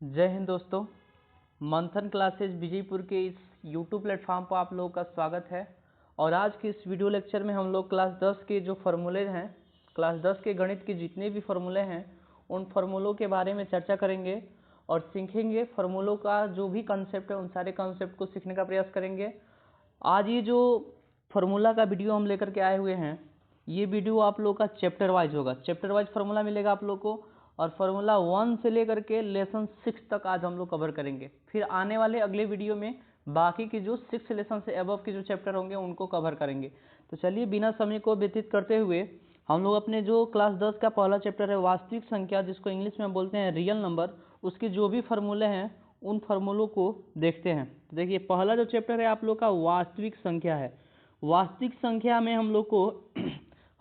जय हिंद दोस्तों। मंथन क्लासेज विजयपुर के इस यूट्यूब प्लेटफॉर्म पर आप लोगों का स्वागत है। और आज के इस वीडियो लेक्चर में हम लोग क्लास 10 के जो फार्मूले हैं, क्लास 10 के गणित के जितने भी फार्मूले हैं उन फार्मूलों के बारे में चर्चा करेंगे और सीखेंगे। फार्मूलों का जो भी कॉन्सेप्ट है उन सारे कॉन्सेप्ट को सीखने का प्रयास करेंगे। आज ये जो फार्मूला का वीडियो हम लेकर के आए हुए हैं, ये वीडियो आप लोग का चैप्टर वाइज होगा। चैप्टर वाइज फार्मूला मिलेगा आप लोग को और फार्मूला 1 से लेकर के लेसन 6 तक आज हम लोग कवर करेंगे। फिर आने वाले अगले वीडियो में बाकी की जो 6 लेसन से अबव के जो चैप्टर होंगे उनको कवर करेंगे। तो चलिए बिना समय को व्यतीत करते हुए हम लोग अपने जो क्लास 10 का पहला चैप्टर है वास्तविक संख्या, जिसको इंग्लिश में बोलते हैं रियल नंबर, उसके जो भी फार्मूले हैं उन फार्मूलों को देखते हैं। तो देखिए पहला जो चैप्टर है आप लोग का वास्तविक संख्या है। वास्तविक संख्या में हम लोग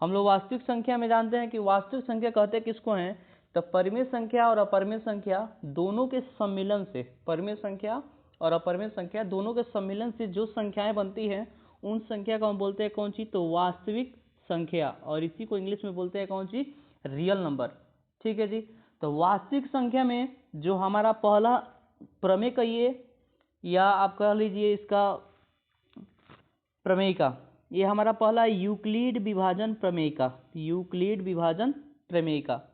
वास्तविक संख्या में जानते हैं कि वास्तविक संख्या कहते किसको हैं, तो परिमेय संख्या और अपरिमेय संख्या दोनों के सम्मिलन से, परिमेय संख्या और अपरिमेय संख्या दोनों के सम्मिलन से जो संख्याएं बनती हैं उन संख्या को हम बोलते हैं कौन सी, तो वास्तविक संख्या। और इसी को इंग्लिश में बोलते हैं कौन सी, रियल नंबर। ठीक है जी। तो वास्तविक संख्या में जो हमारा पहला प्रमेय कहिए या आप कह लीजिए इसका प्रमेय का, ये हमारा पहला यूक्लिड विभाजन प्रमेय का, यूक्लिड विभाजन प्रमेय का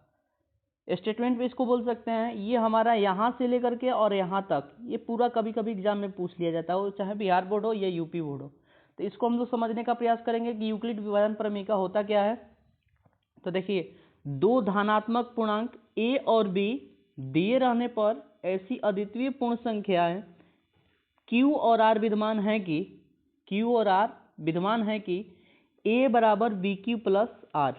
स्टेटमेंट पे इसको बोल सकते हैं। ये हमारा यहाँ से लेकर के और यहाँ तक ये पूरा कभी कभी एग्जाम में पूछ लिया जाता है, वो चाहे बिहार बोर्ड हो या यूपी बोर्ड हो। तो इसको हम लोग समझने का प्रयास करेंगे कि यूक्लिड विभाजन प्रमेय का होता क्या है। तो देखिए दो धनात्मक पूर्णांक a और b दिए रहने पर ऐसी अद्वितीय पूर्ण संख्याएं q और r विद्यमान है कि a बराबर बी क्यू प्लस आर,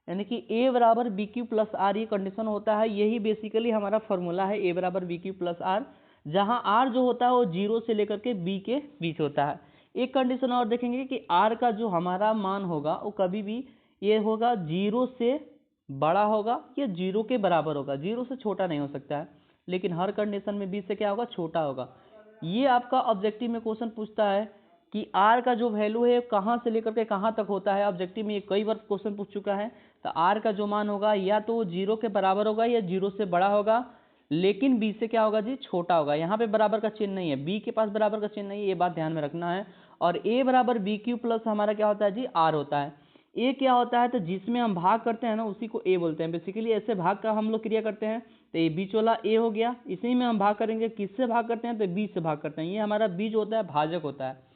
यानी कि a बराबर बी क्यू प्लस आर ये कंडीशन होता है। यही बेसिकली हमारा फॉर्मूला है, a बराबर बी क्यू प्लस आर, जहाँ r जो होता है वो 0 से लेकर के b के बीच होता है। एक कंडीशन और देखेंगे कि r का जो हमारा मान होगा वो कभी भी ये होगा 0 से बड़ा होगा या 0 के बराबर होगा, 0 से छोटा नहीं हो सकता है, लेकिन हर कंडीशन में b से क्या होगा, छोटा होगा। ये आपका ऑब्जेक्टिव में क्वेश्चन पूछता है कि r का जो वैल्यू है कहाँ से लेकर के कहाँ तक होता है। ऑब्जेक्टिव में ये कई बार क्वेश्चन पूछ चुका है। तो r का जो मान होगा या तो 0 के बराबर होगा या 0 से बड़ा होगा, लेकिन b से क्या होगा जी, छोटा होगा। यहाँ पे बराबर का चिन्ह नहीं है, b के पास बराबर का चिन्ह नहीं है, ये बात ध्यान में रखना है। और a बराबर बी क्यू प्लस हमारा क्या होता है जी, r होता है। a क्या होता है, तो जिसमें हम भाग करते हैं ना उसी को a बोलते हैं। बेसिकली ऐसे भाग का हम लोग क्रिया करते हैं, तो ये बीच वाला a हो गया, इसी में हम भाग करेंगे। किससे भाग करते हैं, तो b से भाग करते हैं। ये हमारा b जो होता है भाजक होता है।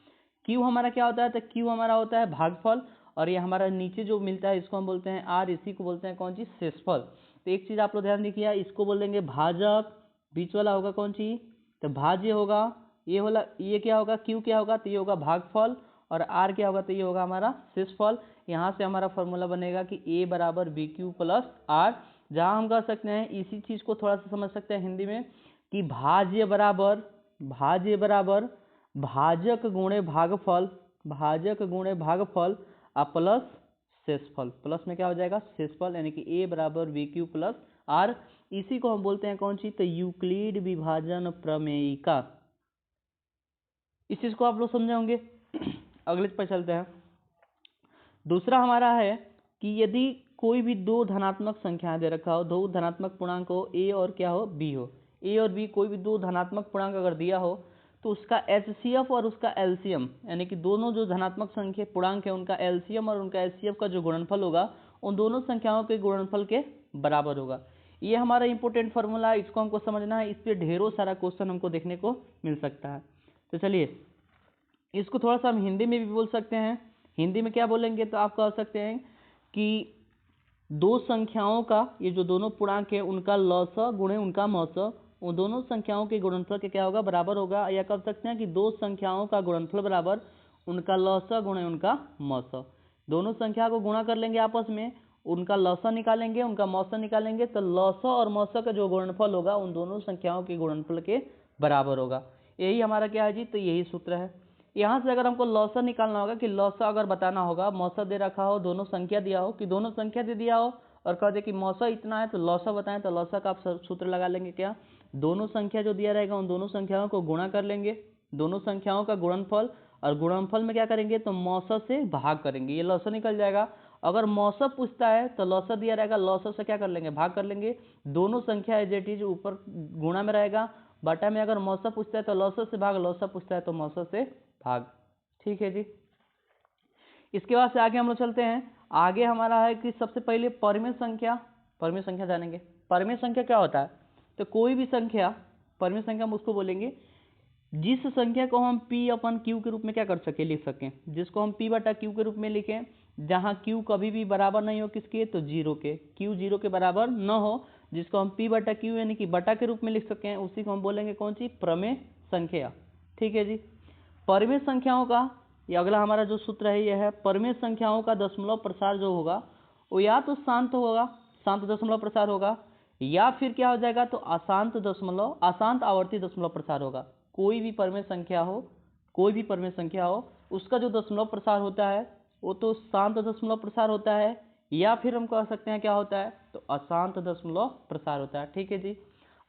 q हमारा क्या होता है, तो q हमारा होता है भागफल। और ये हमारा नीचे जो मिलता है इसको हम बोलते हैं r, इसी को बोलते हैं कौन सी, शेषफल। तो एक चीज आप लोग ध्यान रखिए, इसको बोल देंगे भाजक, बीच वाला होगा कौन सी, तो भाज्य होगा। ये वाला ये क्या होगा, q क्या होगा, तो ये होगा भागफल, और r क्या होगा, तो ये होगा हमारा शेषफल। यहाँ से हमारा फॉर्मूला बनेगा कि a बराबर बी क्यू प्लस आर, जहाँ हम कह सकते हैं इसी चीज को थोड़ा सा समझ सकते हैं हिंदी में कि भाज्य बराबर भाजक गुणे भागफल, भाजक गुणे भागफल प्लस शेषफल। प्लस में क्या हो जाएगा, शेषफल, यानी कि a बराबर बी क्यू प्लस आर। इसी को हम बोलते हैं कौन सी, तो यूक्लिड विभाजन प्रमेयिका। इस चीज को आप लोग समझे होंगे। अगले पर चलते हैं। दूसरा हमारा है कि यदि कोई भी दो धनात्मक संख्याएं दे रखा हो, दो धनात्मक पूर्णांक हो, a और क्या हो, b हो, a और b कोई भी दो धनात्मक पूर्णांक अगर दिया हो तो उसका एचसीएफ और उसका एलसीएम, यानी कि दोनों जो धनात्मक संख्या पूर्णांक है उनका एलसीएम और उनका एचसीएफ का जो गुणनफल होगा उन दोनों संख्याओं के गुणनफल के बराबर होगा। ये हमारा इंपॉर्टेंट फॉर्मूला है, इसको हमको समझना है। इस पर ढेरों सारा क्वेश्चन हमको देखने को मिल सकता है। तो चलिए इसको थोड़ा सा हम हिंदी में भी बोल सकते हैं। हिंदी में क्या बोलेंगे, तो आप कह सकते हैं कि दो संख्याओं का, ये जो दोनों पूर्णांक है उनका लसा गुणे उनका मौसा, उन दोनों संख्याओं के गुणनफल के क्या होगा, बराबर होगा। या कह सकते हैं कि दो संख्याओं का गुणनफल बराबर उनका लसा गुणे उनका मौसा। दोनों संख्या को गुणा कर लेंगे आपस में, उनका लसा निकालेंगे, उनका मौसा निकालेंगे, तो लसा और मौसा का जो गुणनफल होगा उन दोनों संख्याओं के गुणनफल के बराबर होगा। यही हमारा क्या है जी, तो यही सूत्र है। यहाँ से अगर हमको लौसा निकालना होगा कि लौसा अगर बताना होगा, मौसा दे रखा हो, दोनों संख्या दिया हो, कि दोनों संख्या दे दिया हो और कह दे कि मौसा इतना है तो लौसा बताएं, तो लौसा का आप सूत्र लगा लेंगे क्या, दोनों संख्या जो दिया रहेगा उन दोनों संख्याओं को गुणा कर लेंगे, दोनों संख्याओं का गुणनफल, और गुणनफल में क्या करेंगे, तो मौसा से भाग करेंगे, ये लौसा निकल जाएगा। अगर मौसम पूछता है तो लौसर दिया रहेगा, लौसर से क्या कर लेंगे, भाग कर लेंगे। दोनों संख्या एज इट इज ऊपर गुणा में रहेगा, बटा में अगर मौसम पूछता है तो लौसर से भाग, लौसर पूछता है तो मौसम से भाग। ठीक है जी। इसके बाद से आगे हम लोग चलते हैं। आगे हमारा है कि सबसे पहले परिमेय संख्या जानेंगे। परिमेय संख्या क्या होता है, तो कोई भी संख्या, परिमेय संख्या हम उसको बोलेंगे जिस संख्या को हम p अपन q के रूप में क्या कर सके, लिख सकें, जिसको हम p बटा q के रूप में लिखें, जहां q कभी भी बराबर नहीं हो किसके, तो जीरो के, q जीरो के बराबर न हो, जिसको हम p बटा q यानी कि बटा के रूप में लिख सकें, उसी को हम बोलेंगे कौन सी, प्रमेय संख्या। ठीक है जी। परिमेय संख्याओं का ये अगला हमारा जो सूत्र है, यह है परिमेय संख्याओं का दशमलव प्रसार जो होगा वो या तो शांत होगा, शांत दशमलव प्रसार होगा, या फिर क्या हो जाएगा, तो अशांत आवर्ती दशमलव प्रसार होगा। कोई भी परिमेय संख्या हो, उसका जो दशमलव प्रसार होता है वो तो शांत दशमलव प्रसार होता है, या फिर हम कह सकते हैं क्या होता है, तो अशांत दशमलव प्रसार होता है। ठीक है जी।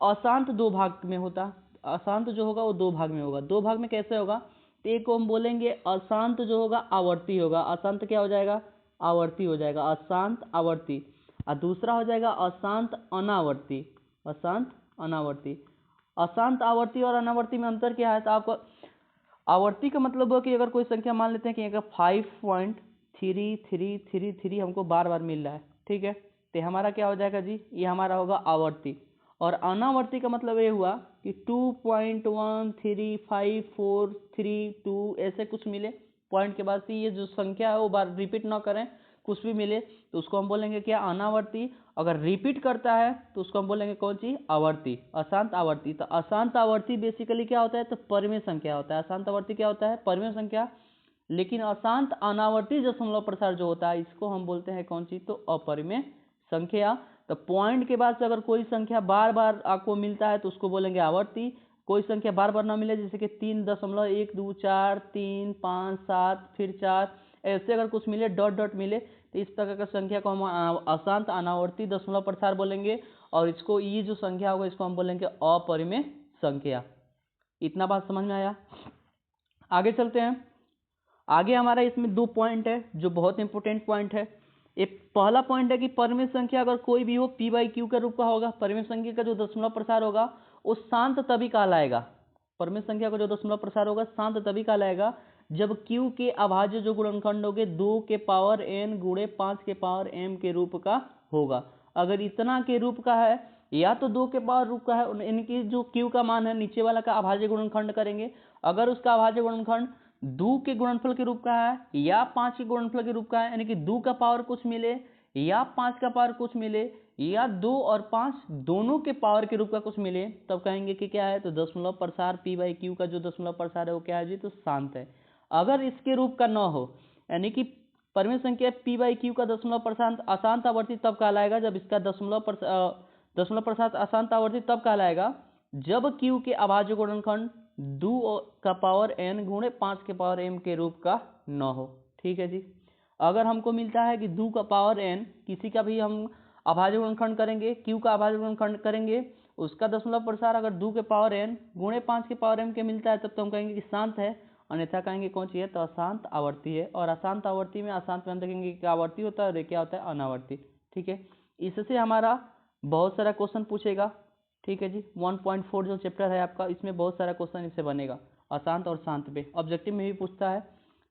अशांत दो भाग में होता है, अशांत जो होगा वो दो भाग में होगा। दो भाग में कैसे होगा, तो एक को हम बोलेंगे अशांत जो होगा आवर्ती होगा, अशांत क्या हो जाएगा, आवर्ती हो जाएगा, अशांत आवर्ती। और दूसरा हो जाएगा अशांत अनावर्ती, अशांत अनावर्ती। अशांत आवर्ती और अनावर्ती में अंतर क्या है, तो आपको आवर्ती का मतलब है कि अगर कोई संख्या मान लेते हैं कि अगर 5.3333 हमको बार बार मिल रहा है, ठीक है, तो हमारा क्या हो जाएगा जी, ये हमारा होगा आवर्ती। और अनावर्ती का मतलब ये हुआ कि 2.1354332 ऐसे कुछ मिले, पॉइंट के बाद से ये जो संख्या है वो बार रिपीट ना करें, कुछ भी मिले तो उसको हम बोलेंगे क्या, अनावर्ती। अगर रिपीट करता है तो उसको हम बोलेंगे कौन सी, आवर्ती, अशांत आवर्ती। तो अशांत आवर्ती बेसिकली क्या होता है, तो परिमेय संख्या होता है। अशांत आवर्ती क्या होता है, परिमेय संख्या। लेकिन अशांत अनावर्ती दशमलव प्रसार जो होता है इसको हम बोलते हैं कौन सी, तो अपरिमेय संख्या। तो पॉइंट के बाद से अगर कोई संख्या बार बार आपको मिलता है तो उसको बोलेंगे आवर्ती। कोई संख्या बार बार ना मिले, जैसे कि 3.124 3 5 7 फिर 4 ऐसे अगर कुछ मिले, डॉट डॉट मिले, तो इस प्रकार का संख्या को हम अशांत अनावर्ती दशमलव प्रसार बोलेंगे। और इसको, ये जो संख्या होगा इसको हम बोलेंगे अपरिमेय संख्या। इतना बात समझ में आया। आगे चलते हैं। आगे हमारा इसमें दो पॉइंट है जो बहुत इंपॉर्टेंट पॉइंट है। एक पहला पॉइंट है कि परिमेय संख्या अगर कोई भी हो p बाई क्यू के रूप का होगा, परिमेय संख्या का जो दशमलव प्रसार होगा वो शांत तभी कहलाएगा। परिमेय संख्या का जो दशमलव प्रसार होगा शांत तभी कहलाएगा जब q के अभाज्य जो गुणनखंड होंगे 2 के पावर n गुणे 5 के पावर m के रूप का होगा। अगर इतना के रूप का है या तो 2 के पावर रूप का है, इनकी जो q का मान है नीचे वाला का अभाज्य गुणनखंड करेंगे। अगर उसका अभाज्य गुणनखंड 2 के गुणनफल के रूप का है या 5 के गुणनफल के रूप का है, यानी कि 2 का पावर कुछ मिले या 5 का पावर कुछ मिले या 2 और 5 दोनों के पावर के रूप का कुछ मिले, तब कहेंगे कि क्या है, तो दशमलव प्रसार p बाई क्यू का जो दशमलव प्रसार है वो क्या है जी, तो शांत है। अगर इसके रूप का न हो, यानी कि परिमेय संख्या p बाई क्यू का दशमलव प्रसार अशांत आवर्ती तब कहलाएगा जब इसका दशमलव प्रसार अशांत आवर्ती तब कहलाएगा जब q के अभाज्य गुणनखंड 2 का पावर n गुणे 5 के पावर m के रूप का न हो। ठीक है जी। अगर हमको मिलता है कि 2 का पावर n, किसी का भी हम अभाज्य गुणनखंड करेंगे, q का अभाज्य गुणनखंड करेंगे, उसका दशमलव प्रसार अगर 2 के पावर n गुणे 5 के पावर m के मिलता है तब तो हम कहेंगे कि शांत है, अन्यथा कहेंगे कौन सी है, तो अशांत आवर्ती है। और अशांत आवर्ती में अशांत में हम देखेंगे कि आवर्ती होता है और क्या होता है, अनावर्ती। ठीक है, इससे हमारा बहुत सारा क्वेश्चन पूछेगा। ठीक है जी। 1.4 जो चैप्टर है आपका, इसमें बहुत सारा क्वेश्चन इससे बनेगा, अशांत और शांत पे ऑब्जेक्टिव में भी पूछता है।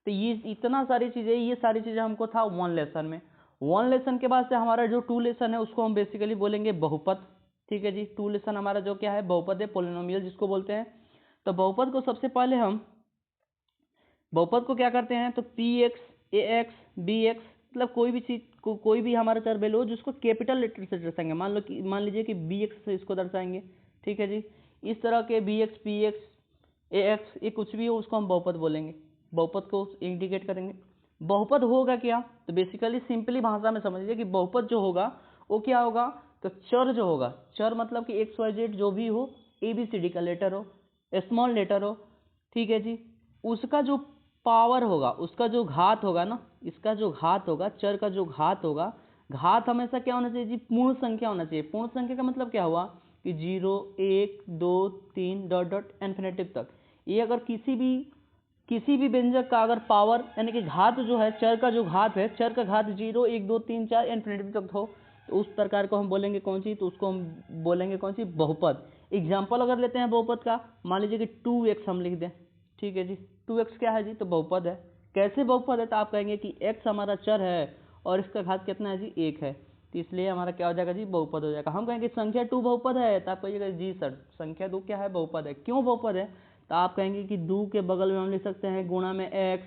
तो ये इतना सारी चीज़ें, ये सारी चीज़ें हमको था 1 लेसन में। 1 लेसन के बाद से हमारा जो 2 लेसन है उसको हम बेसिकली बोलेंगे बहुपद। ठीक है जी। 2 लेसन हमारा जो क्या है, बहुपद है, पोलिनोमियल जिसको बोलते हैं। तो बहुपद को सबसे पहले हम बहुपद को क्या करते हैं, तो px ax bx, मतलब कोई भी चीज को, कोई भी हमारा चर वैल्यू हो जिसको कैपिटल लेटर से दर्शाएंगे। मान लीजिए कि bx से इसको दर्शाएंगे। ठीक है जी। इस तरह के bx px ax ये कुछ भी हो उसको हम बहुपद बोलेंगे, बहुपद को इंडिकेट करेंगे। बहुपद होगा क्या, तो बेसिकली सिंपली भाषा में समझ लीजिए कि बहुपद जो होगा वो क्या होगा, तो चर जो होगा, चर मतलब कि XYZ जो भी हो, ABCD का लेटर हो, स्मॉल लेटर हो, ठीक है जी, उसका जो पावर होगा, उसका जो घात होगा ना, इसका जो घात होगा, चर का जो घात होगा, घात हमेशा क्या होना चाहिए जी, पूर्ण संख्या होना चाहिए। पूर्ण संख्या का मतलब क्या हुआ कि 0 1 2 3 डॉट डॉट इन्फिनेटिव तक। ये अगर किसी भी किसी भी व्यंजक का अगर पावर यानी कि घात जो है, चर का जो घात है, चर का घात 0 1 2 3 4 इन्फिनिटी तक हो तो उस प्रकार को हम बोलेंगे कौन सी, तो उसको हम बोलेंगे कौन सी, बहुपद। एग्जाम्पल अगर लेते हैं बहुपद का, मान लीजिए कि 2x हम लिख दें, ठीक है जी। 2x क्या है जी, तो बहुपद है। कैसे बहुपद है, तो आप कहेंगे कि x हमारा चर है और इसका घात कितना है जी, 1 है, तो इसलिए हमारा क्या हो जाएगा जी, बहुपद हो जाएगा। हम कहेंगे संख्या 2 बहुपद है, तो आप कहिएगा जी सर संख्या 2 क्या है, बहुपद है। क्यों बहुपद है, तो आप कहेंगे कि 2 के बगल में हम लिख सकते हैं गुणा में x,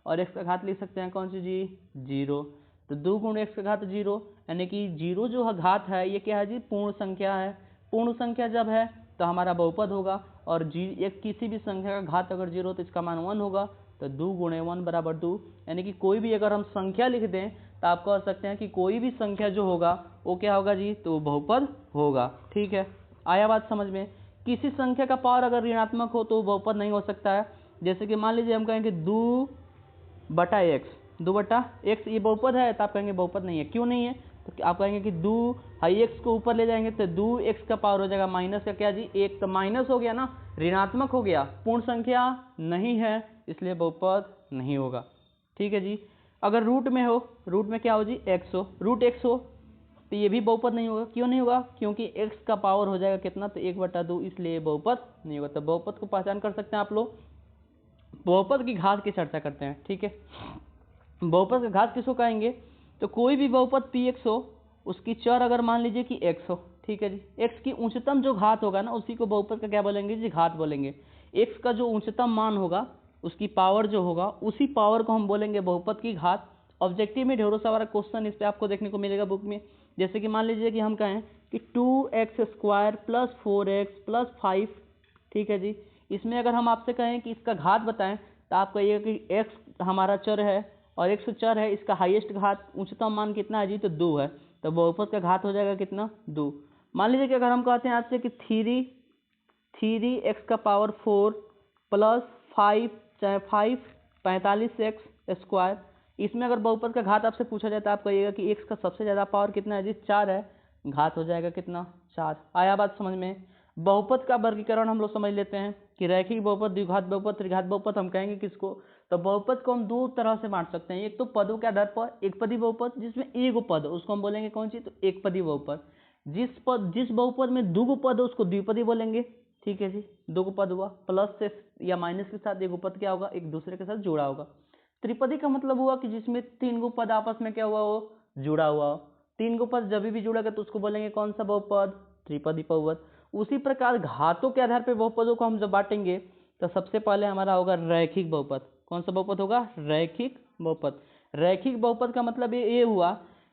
और x का घात लिख सकते हैं कौन सी जी, 0। तो 2 गुण x का घात 0, यानी कि 0 जो घात है ये क्या है जी, पूर्ण संख्या है। पूर्ण संख्या जब है तो हमारा बहुपद होगा, और एक किसी भी संख्या का घात अगर 0 तो इसका मान 1 होगा, तो 2 गुणे 1 बराबर 2। यानी कि कोई भी अगर हम संख्या लिख दें तो आप कह सकते हैं कि कोई भी संख्या जो होगा वो क्या होगा जी, तो बहुपद होगा। ठीक है, आया बात समझ में। किसी संख्या का पावर अगर ऋणात्मक हो तो वो बहुपद नहीं हो सकता है। जैसे कि मान लीजिए हम कहेंगे 2 बटा x ये बहुपद है, तो आप कहेंगे बहुपद नहीं है। क्यों नहीं है, तो आप कहेंगे कि 2 x को ऊपर ले जाएंगे तो 2x का पावर हो जाएगा माइनस का क्या जी, 1, तो माइनस हो गया ना, ऋणात्मक हो गया, पूर्ण संख्या नहीं है, इसलिए बहुपद नहीं होगा। ठीक है जी। अगर रूट में हो, रूट में क्या हो जी, x हो, रूट x हो, तो ये भी बहुपद नहीं होगा। क्यों नहीं होगा, क्योंकि x का पावर हो जाएगा कितना, तो 1/2, इसलिए बहुपद नहीं होगा। तो बहुपद को पहचान कर सकते हैं आप लोग। बहुपद की घात की चर्चा करते हैं। ठीक है, बहुपद का घात किसको कहेंगे, तो कोई भी बहुपद px हो, उसकी चर अगर मान लीजिए कि x हो, ठीक है जी, x की उच्चतम जो घात होगा ना उसी को बहुपद का क्या बोलेंगे जी, घात बोलेंगे। x का जो उच्चतम मान होगा उसकी पावर जो होगा उसी पावर को हम बोलेंगे बहुपद की घात। ऑब्जेक्टिव में ढेरों सारा क्वेश्चन इस पर आपको देखने को मिलेगा बुक में। जैसे कि मान लीजिए कि हम कहें कि 2x² + 4x + 5, ठीक है जी, इसमें अगर हम आपसे कहें कि इसका घात बताएं तो आप कहिएगा कि x हमारा चर है और x चर है, इसका हाईएस्ट घात उच्चतम मान कितना है जी, तो 2 है, तो बहुपद का घात हो जाएगा कितना, 2। मान लीजिए कि अगर हम कहते हैं आपसे कि 3x⁴ + 5 चाहे 5 45x², इसमें अगर बहुपद का घात आपसे पूछा जाए तो आप कहिएगा कि x का सबसे ज़्यादा पावर कितना है जी, 4 है, घात हो जाएगा कितना, 4। आया बात समझ में। बहुपद का वर्गीकरण हम लोग समझ लेते हैं कि रैखिक बहुपद, द्विघात बहुपद, त्रिघात बहुपद हम कहेंगे किसको, तो बहुपद को हम दो तरह से बांट सकते हैं। एक तो पदों के आधार पर, एक पदी बहुपद जिसमें एक पद उसको हम बोलेंगे कौन सी, तो एक पदी बहुपद। जिस बहुपद में दो पद हो उसको द्विपदी बोलेंगे। ठीक है जी, दो पद हुआ, प्लस से या माइनस के साथ एक पद क्या होगा, एक दूसरे के साथ जुड़ा होगा। त्रिपदी का मतलब हुआ कि जिसमें 3 पद आपस में क्या हुआ, वो जुड़ा हुआ हो। 3 पद जब भी जुड़ेगा तो उसको बोलेंगे कौन सा बहुपद, त्रिपदी बहुपद। उसी प्रकार घातों के आधार पर बहुपदों को हम जब बांटेंगे तो सबसे पहले हमारा होगा रैखिक बहुपद। कौन सा बहुपद होगा, रैखिक बहुपद। रैखिक बहुपद का मतलब ये हुआ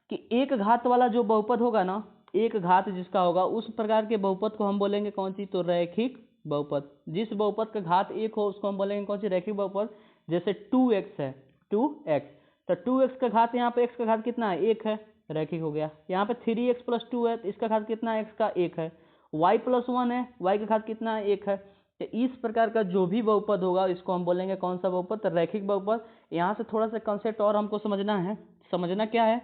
कि एक घात वाला जो बहुपद होगा ना, एक घात जिसका होगा उस प्रकार के बहुपद को हम बोलेंगे कौन सी, तो रैखिक बहुपद। जिस बहुपद का घात 1 हो उसको हम बोलेंगे कौन सी, रैखिक बहुपद। जैसे 2x है, 2x, तो 2x का घात, यहाँ पे x का घात कितना है, 1 है, रैखिक हो गया। यहाँ पे 3x + 2 है तो इसका घात कितना है, x का 1 है। y + 1 है, y का घात कितना है, 1 है। तो इस प्रकार का जो भी बहुपद होगा इसको हम बोलेंगे कौन सा बहुपद, तो रैखिक बहुपद। यहाँ से थोड़ा सा कंसेप्ट और हमको समझना है। समझना क्या है,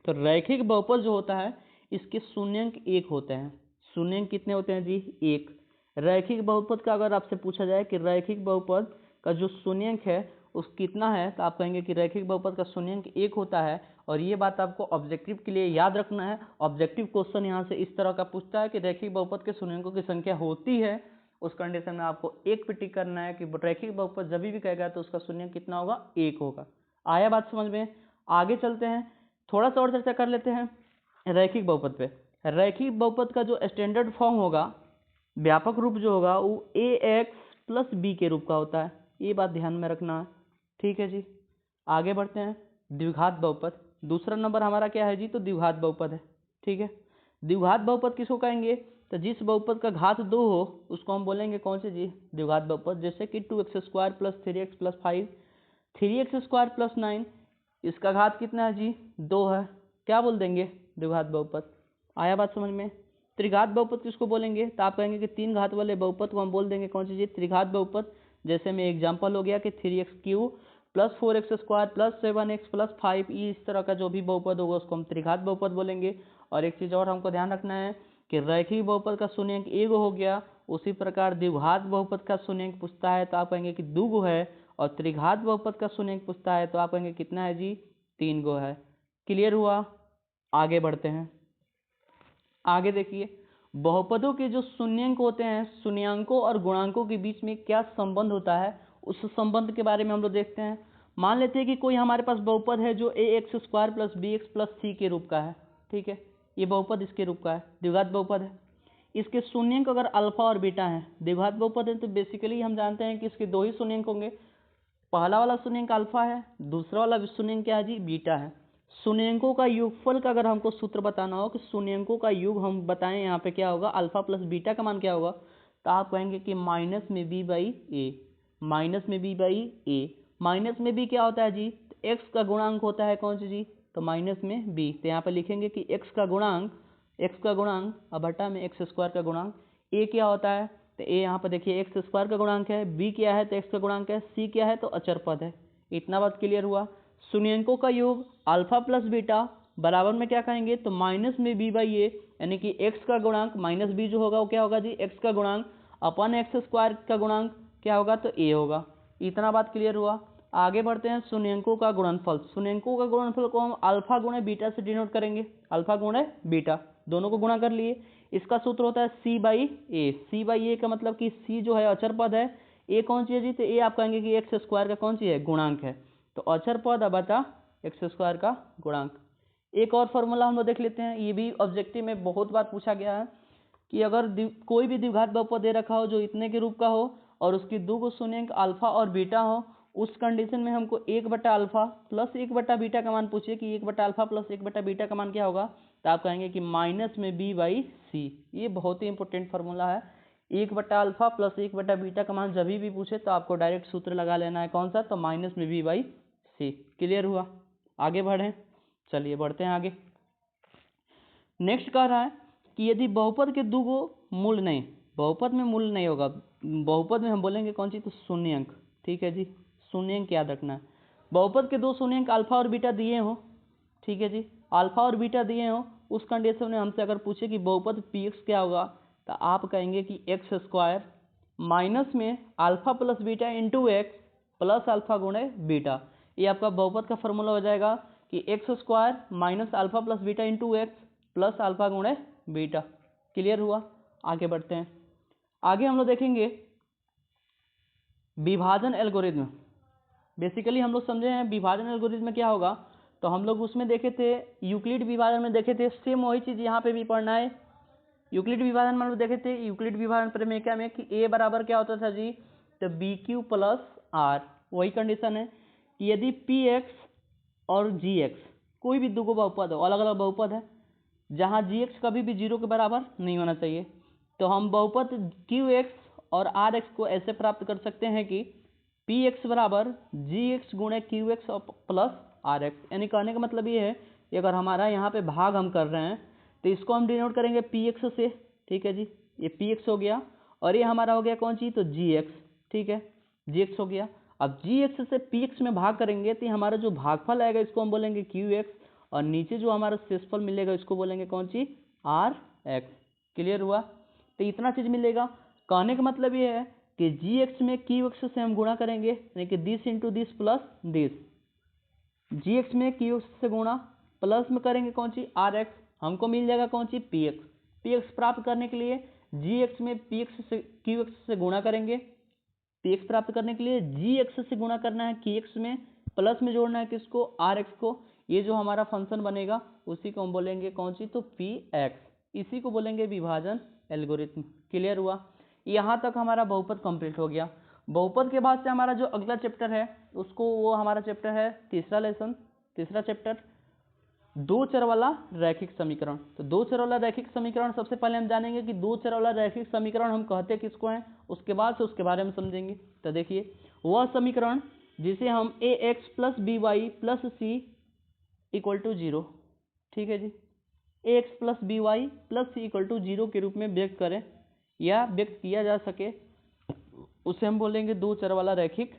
तो रैखिक बहुपद जो होता है इसके शून्यंक 1 होते हैं। शून्यंक कितने होते हैं जी, 1। रैखिक बहुपद का अगर आपसे पूछा जाए कि रैखिक बहुपद का जो शून्यंक है उस कितना है, तो आप कहेंगे कि रैखिक बहुपद का शून्यंक 1 होता है। और ये बात आपको ऑब्जेक्टिव के लिए याद रखना है। ऑब्जेक्टिव क्वेश्चन यहाँ से इस तरह का पूछता है कि रैखिक बहुपद के शून्यंकों की संख्या होती है, उस कंडीशन में आपको 1 पे टिक करना है कि रैखिक बहुपद जब भी कहेगा तो उसका शून्यंक कितना होगा, 1 होगा। आया बात समझ में। आगे चलते हैं, थोड़ा सा और चर्चा कर लेते हैं रैखिक बहुपद पे। रैखिक बहुपद का जो स्टैंडर्ड फॉर्म होगा, व्यापक रूप जो होगा वो ax + b के रूप का होता है। ये बात ध्यान में रखना है। ठीक है जी, आगे बढ़ते हैं। द्विघात बहुपद, दूसरा नंबर हमारा क्या है जी, तो द्विघात बहुपद है। ठीक है, द्विघात बहुपद किसको कहेंगे, तो जिस बहुपद का घात 2 हो उसको हम बोलेंगे कौन से जी, द्विघात बहुपद। जैसे कि 2x² + 3x + 5, 3x² + 9, इसका घात कितना है जी, 2 है, क्या बोल देंगे, द्विघात बहुपद। आया बात समझ में। त्रिघात बहुपद किसको बोलेंगे, तो आप कहेंगे कि 3 घात वाले बहुपद को हम बोल देंगे कौन सी जी, त्रिघात बहुपद। जैसे में एग्जांपल हो गया कि 3x³ + 4x² + 7x + 5, इस तरह का जो भी बहुपद होगा उसको हम त्रिघात बहुपद बोलेंगे। और एक चीज़ और हमको ध्यान रखना है कि रैखिक बहुपद का शून्यंक एगो हो गया, उसी प्रकार द्विघात बहुपद का शून्यंक पूछता है तो आप कहेंगे कि 2 गो है, और त्रिघात बहुपद का शून्यंक पूछता है तो आप कहेंगे कितना है जी, 3 गो है। क्लियर हुआ? आगे बढ़ते हैं। आगे देखिए, बहुपदों के जो शून्यंक होते हैं, शून्यंकों और गुणांकों के बीच में क्या संबंध होता है, उस संबंध के बारे में हम लोग देखते हैं। मान लेते हैं कि कोई हमारे पास बहुपद है जो ax square plus bx plus c के रूप का है, ठीक है, ये बहुपद इसके रूप का है, द्विघात बहुपद है। इसके शून्यंक अगर अल्फा और बीटा है, द्विघात बहुपद है तो बेसिकली हम जानते हैं कि इसके 2 ही शून्यंक होंगे, पहला वाला शून्यंक अल्फा है, दूसरा वाला शून्यंक क्या है जी, बीटा है। शून्यंकों का योगफल का अगर हमको सूत्र बताना हो कि शून्यंकों का योग हम बताएं यहाँ पे क्या होगा, अल्फा प्लस बीटा का मान क्या होगा, तो आप कहेंगे कि माइनस में बी बाई ए, माइनस में बी बाई ए। माइनस में बी क्या होता है जी, एक्स का गुणांक होता है कौन सी जी, तो माइनस में बी। तो यहाँ पे लिखेंगे कि एक्स का गुणांक अब बटा में एक्स स्क्वायर का गुणांक। ए क्या होता है, तो ए यहाँ पर देखिए एक्स स्क्वायर का गुणांक है, बी क्या है तो एक्स का गुणांक है, सी क्या है तो अचर पद है। इतना बात क्लियर हुआ। शून्यंकों का योग अल्फा प्लस बीटा बराबर में क्या कहेंगे, तो माइनस में बी बाई ए, यानी कि एक्स का गुणांक माइनस बी जो होगा वो क्या होगा जी, एक्स का गुणांक अपन एक्स स्क्वायर का गुणांक क्या होगा, तो ए होगा। इतना बात क्लियर हुआ। आगे बढ़ते हैं, शून्यंकों का गुणनफल। शून्यंकों का गुणनफल को हम अल्फा गुणे बीटा से डिनोट करेंगे, अल्फा गुणे बीटा, दोनों को गुणा कर लिए। इसका सूत्र होता है सी बाई ए। सी बाई ए का मतलब कि सी जो है अचर पद है, ए कौन सी है जी, तो ए आप कहेंगे कि एक्स स्क्वायर का कौन सी है, गुणांक है, तो अचर पद बटा एक्स स्क्वायर का गुणांक। एक और फॉर्मूला हम लोग देख लेते हैं, ये भी ऑब्जेक्टिव में बहुत बार पूछा गया है कि अगर कोई भी द्विघात बहुपद दे रखा हो जो इतने के रूप का हो और उसकी 2 गो शून्यंक अल्फा और बीटा हो, उस कंडीशन में हमको 1 बटा अल्फा प्लस 1 बटा बीटा का मान पूछिए कि 1 बटा अल्फा प्लस 1 बटा बीटा का मान क्या होगा, तो आप कहेंगे कि माइनस में बी बाई सी। ये बहुत ही इंपॉर्टेंट फार्मूला है। 1 बटा अल्फा प्लस 1 बटा बीटा का मान जब भी पूछे तो आपको डायरेक्ट सूत्र लगा लेना है, कौन सा, तो माइनस में बी बाई सी। क्लियर हुआ? आगे बढ़ें, चलिए बढ़ते हैं आगे। नेक्स्ट कह रहा है कि यदि बहुपद के 2 गो मूल नहीं, बहुपद में मूल नहीं होगा, बहुपद में हम बोलेंगे कौन सी, तो शून्यंक, ठीक है जी, शून्यंक याद रखना है। बहुपद के 2 शून्यंक अल्फा और बीटा दिए हो, ठीक है जी, अल्फा और बीटा दिए हो, उस कंडीशन में हमसे अगर पूछे कि बहुपद पी एक्स क्या होगा, तो आप कहेंगे कि एक्स स्क्वायर माइनस में alpha plus beta into x plus alpha गुणे बीटा। ये आपका बहुपद का फॉर्मूला हो जाएगा कि x square minus alpha plus beta into x plus alpha गुणे बीटा। क्लियर हुआ? आगे बढ़ते हैं। आगे हम लोग देखेंगे विभाजन एल्गोरिज्म। बेसिकली हम लोग समझे हैं विभाजन एल्गोरिज्म में क्या होगा, तो हम लोग उसमें देखे थे यूक्लिड विभाजन में देखे थे, सेम वही चीज़ यहाँ पे भी पढ़ना है। यूक्लिड विभाजन में हम लोग देखे थे, यूक्लिड विभाजन प्रमेय में कि ए बराबर क्या होता था जी, तो बी क्यू प्लस आर। वही कंडीशन है कि यदि पी एक्स और जी एक्स कोई भी 2 गो बहुपद हो, अलग अलग बहुपद है, जहाँ जी एक्स कभी भी 0 के बराबर नहीं होना चाहिए, तो हम बहुपद क्यू एक्स और आर एक्स को ऐसे प्राप्त कर सकते हैं कि पी एक्स बराबर जी एक्स गुणे q x plus r x. यानी कहने का मतलब ये है कि अगर हमारा यहाँ पे भाग हम कर रहे हैं तो इसको हम डिनोट करेंगे पी एक्स से, ठीक है जी, ये पी एक्स हो गया और ये हमारा हो गया कौन सी, तो जी एक्स, ठीक है, जी एक्स हो गया। अब जी एक्स से पी एक्स में भाग करेंगे तो हमारा जो भागफल आएगा इसको हम बोलेंगे क्यू एक्स, और नीचे जो हमारा शेषफल मिलेगा इसको बोलेंगे कौन सी, आर एक्स। क्लियर हुआ? तो इतना चीज मिलेगा। कहने का मतलब ये है कि जी एक्स में क्यू एक्स से हम गुणा करेंगे, यानी कि this into this plus this, g x में क्यू एक्स से गुणा प्लस में करेंगे कौन सी, आर एक्स, हमको मिल जाएगा कौन सी, पी एक्स। पी एक्स प्राप्त करने के लिए जी एक्स में पी एक्स से क्यू एक्स से गुणा करेंगे, पी एक्स प्राप्त करने के लिए जी एक्स से गुणा करना है की एक्स में, प्लस में जोड़ना है किसको, आर एक्स को। ये जो हमारा फंक्शन बनेगा उसी को हम बोलेंगे कौन सी, तो पी एक्स। इसी को बोलेंगे विभाजन एल्गोरिथम। क्लियर हुआ? यहाँ तक हमारा बहुपद कंप्लीट हो गया। बहुपद के बाद से हमारा जो अगला चैप्टर है उसको, वो हमारा चैप्टर है तीसरा चैप्टर, 2 चर वाला रैखिक समीकरण। तो 2 चर वाला रैखिक समीकरण सबसे पहले हम जानेंगे कि 2 चर वाला रैखिक समीकरण हम कहते किसको हैं, उसके बाद से उसके बारे में समझेंगे। तो देखिए, वह समीकरण जिसे हम a x plus b y plus c equal to 0, ठीक है जी, a x plus b y plus c equal to 0 के रूप में व्यक्त करें या व्यक्त किया जा सके, उसे हम बोलेंगे 2 चर वाला रैखिक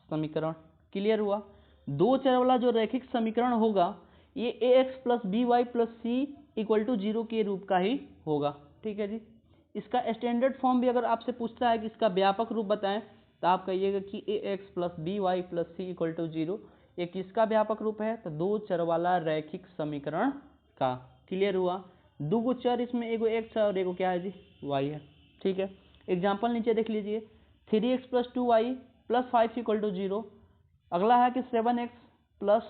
समीकरण। क्लियर हुआ? 2 चर वाला जो रैखिक समीकरण होगा ये a x plus b y plus c equal to 0 के रूप का ही होगा। ठीक है जी। इसका स्टैंडर्ड फॉर्म भी अगर आपसे पूछता है कि इसका व्यापक रूप बताएं तो आप कहिएगा कि ax plus b y plus c equal to 0। ये किसका व्यापक रूप है? तो दो चर वाला रैखिक समीकरण का। क्लियर हुआ? दो गो चर इसमें, एगो x है और एगो क्या है जी, y है। ठीक है, एग्जाम्पल नीचे देख लीजिए, 3x plus 2y plus 5 equal to 0। अगला है कि 7x plus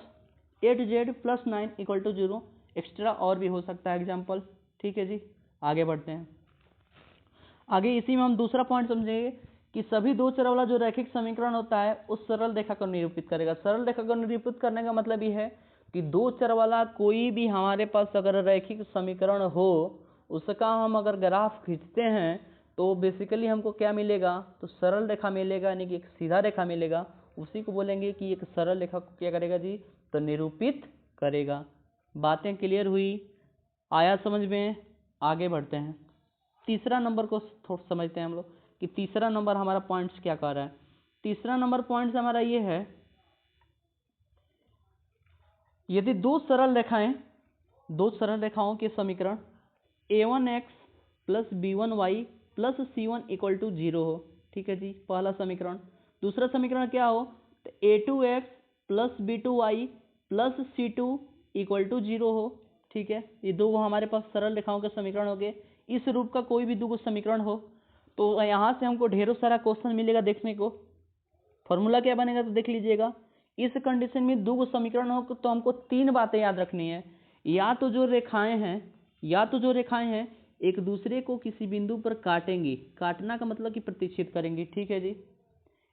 8z plus 9 equal to 0। Extra और भी हो सकता है एग्जाम्पल। ठीक है जी, आगे बढ़ते हैं। आगे इसी में हम दूसरा पॉइंट समझेंगे कि सभी दो चर वाला जो रैखिक समीकरण होता है उस सरल रेखा को निरूपित करेगा। सरल रेखा को निरूपित करने का मतलब ये है कि दो चर वाला कोई भी हमारे पास अगर रैखिक समीकरण हो, उसका हम अगर ग्राफ खींचते हैं तो बेसिकली हमको क्या मिलेगा? तो सरल रेखा मिलेगा, यानी कि एक सीधा रेखा मिलेगा। उसी को बोलेंगे कि एक सरल रेखा को क्या करेगा जी? तो निरूपित करेगा। बातें क्लियर हुई? आया समझ में? आगे बढ़ते हैं। तीसरा नंबर को थोड़ा समझते हैं हम लोग कि तीसरा नंबर हमारा पॉइंट्स क्या कर रहा है। तीसरा नंबर पॉइंट्स हमारा ये है, यदि दो सरल रेखाओं के समीकरण a1x plus b1y plus c1 equal to 0 हो। ठीक है जी, पहला समीकरण। दूसरा समीकरण क्या हो? तो a2x plus b2y plus c2 equal to 0 हो। ठीक है, ये दो हमारे पास सरल रेखाओं के समीकरण हो गए। इस रूप का कोई भी दो समीकरण हो तो यहाँ से हमको ढेरों सारा क्वेश्चन मिलेगा देखने को। फॉर्मूला क्या बनेगा तो देख लीजिएगा। इस कंडीशन में दो समीकरण हो तो हमको तीन बातें याद रखनी है। या तो जो रेखाएं हैं एक दूसरे को किसी बिंदु पर काटेंगी, काटना का मतलब कि प्रतिच्छेद करेंगी। ठीक है जी,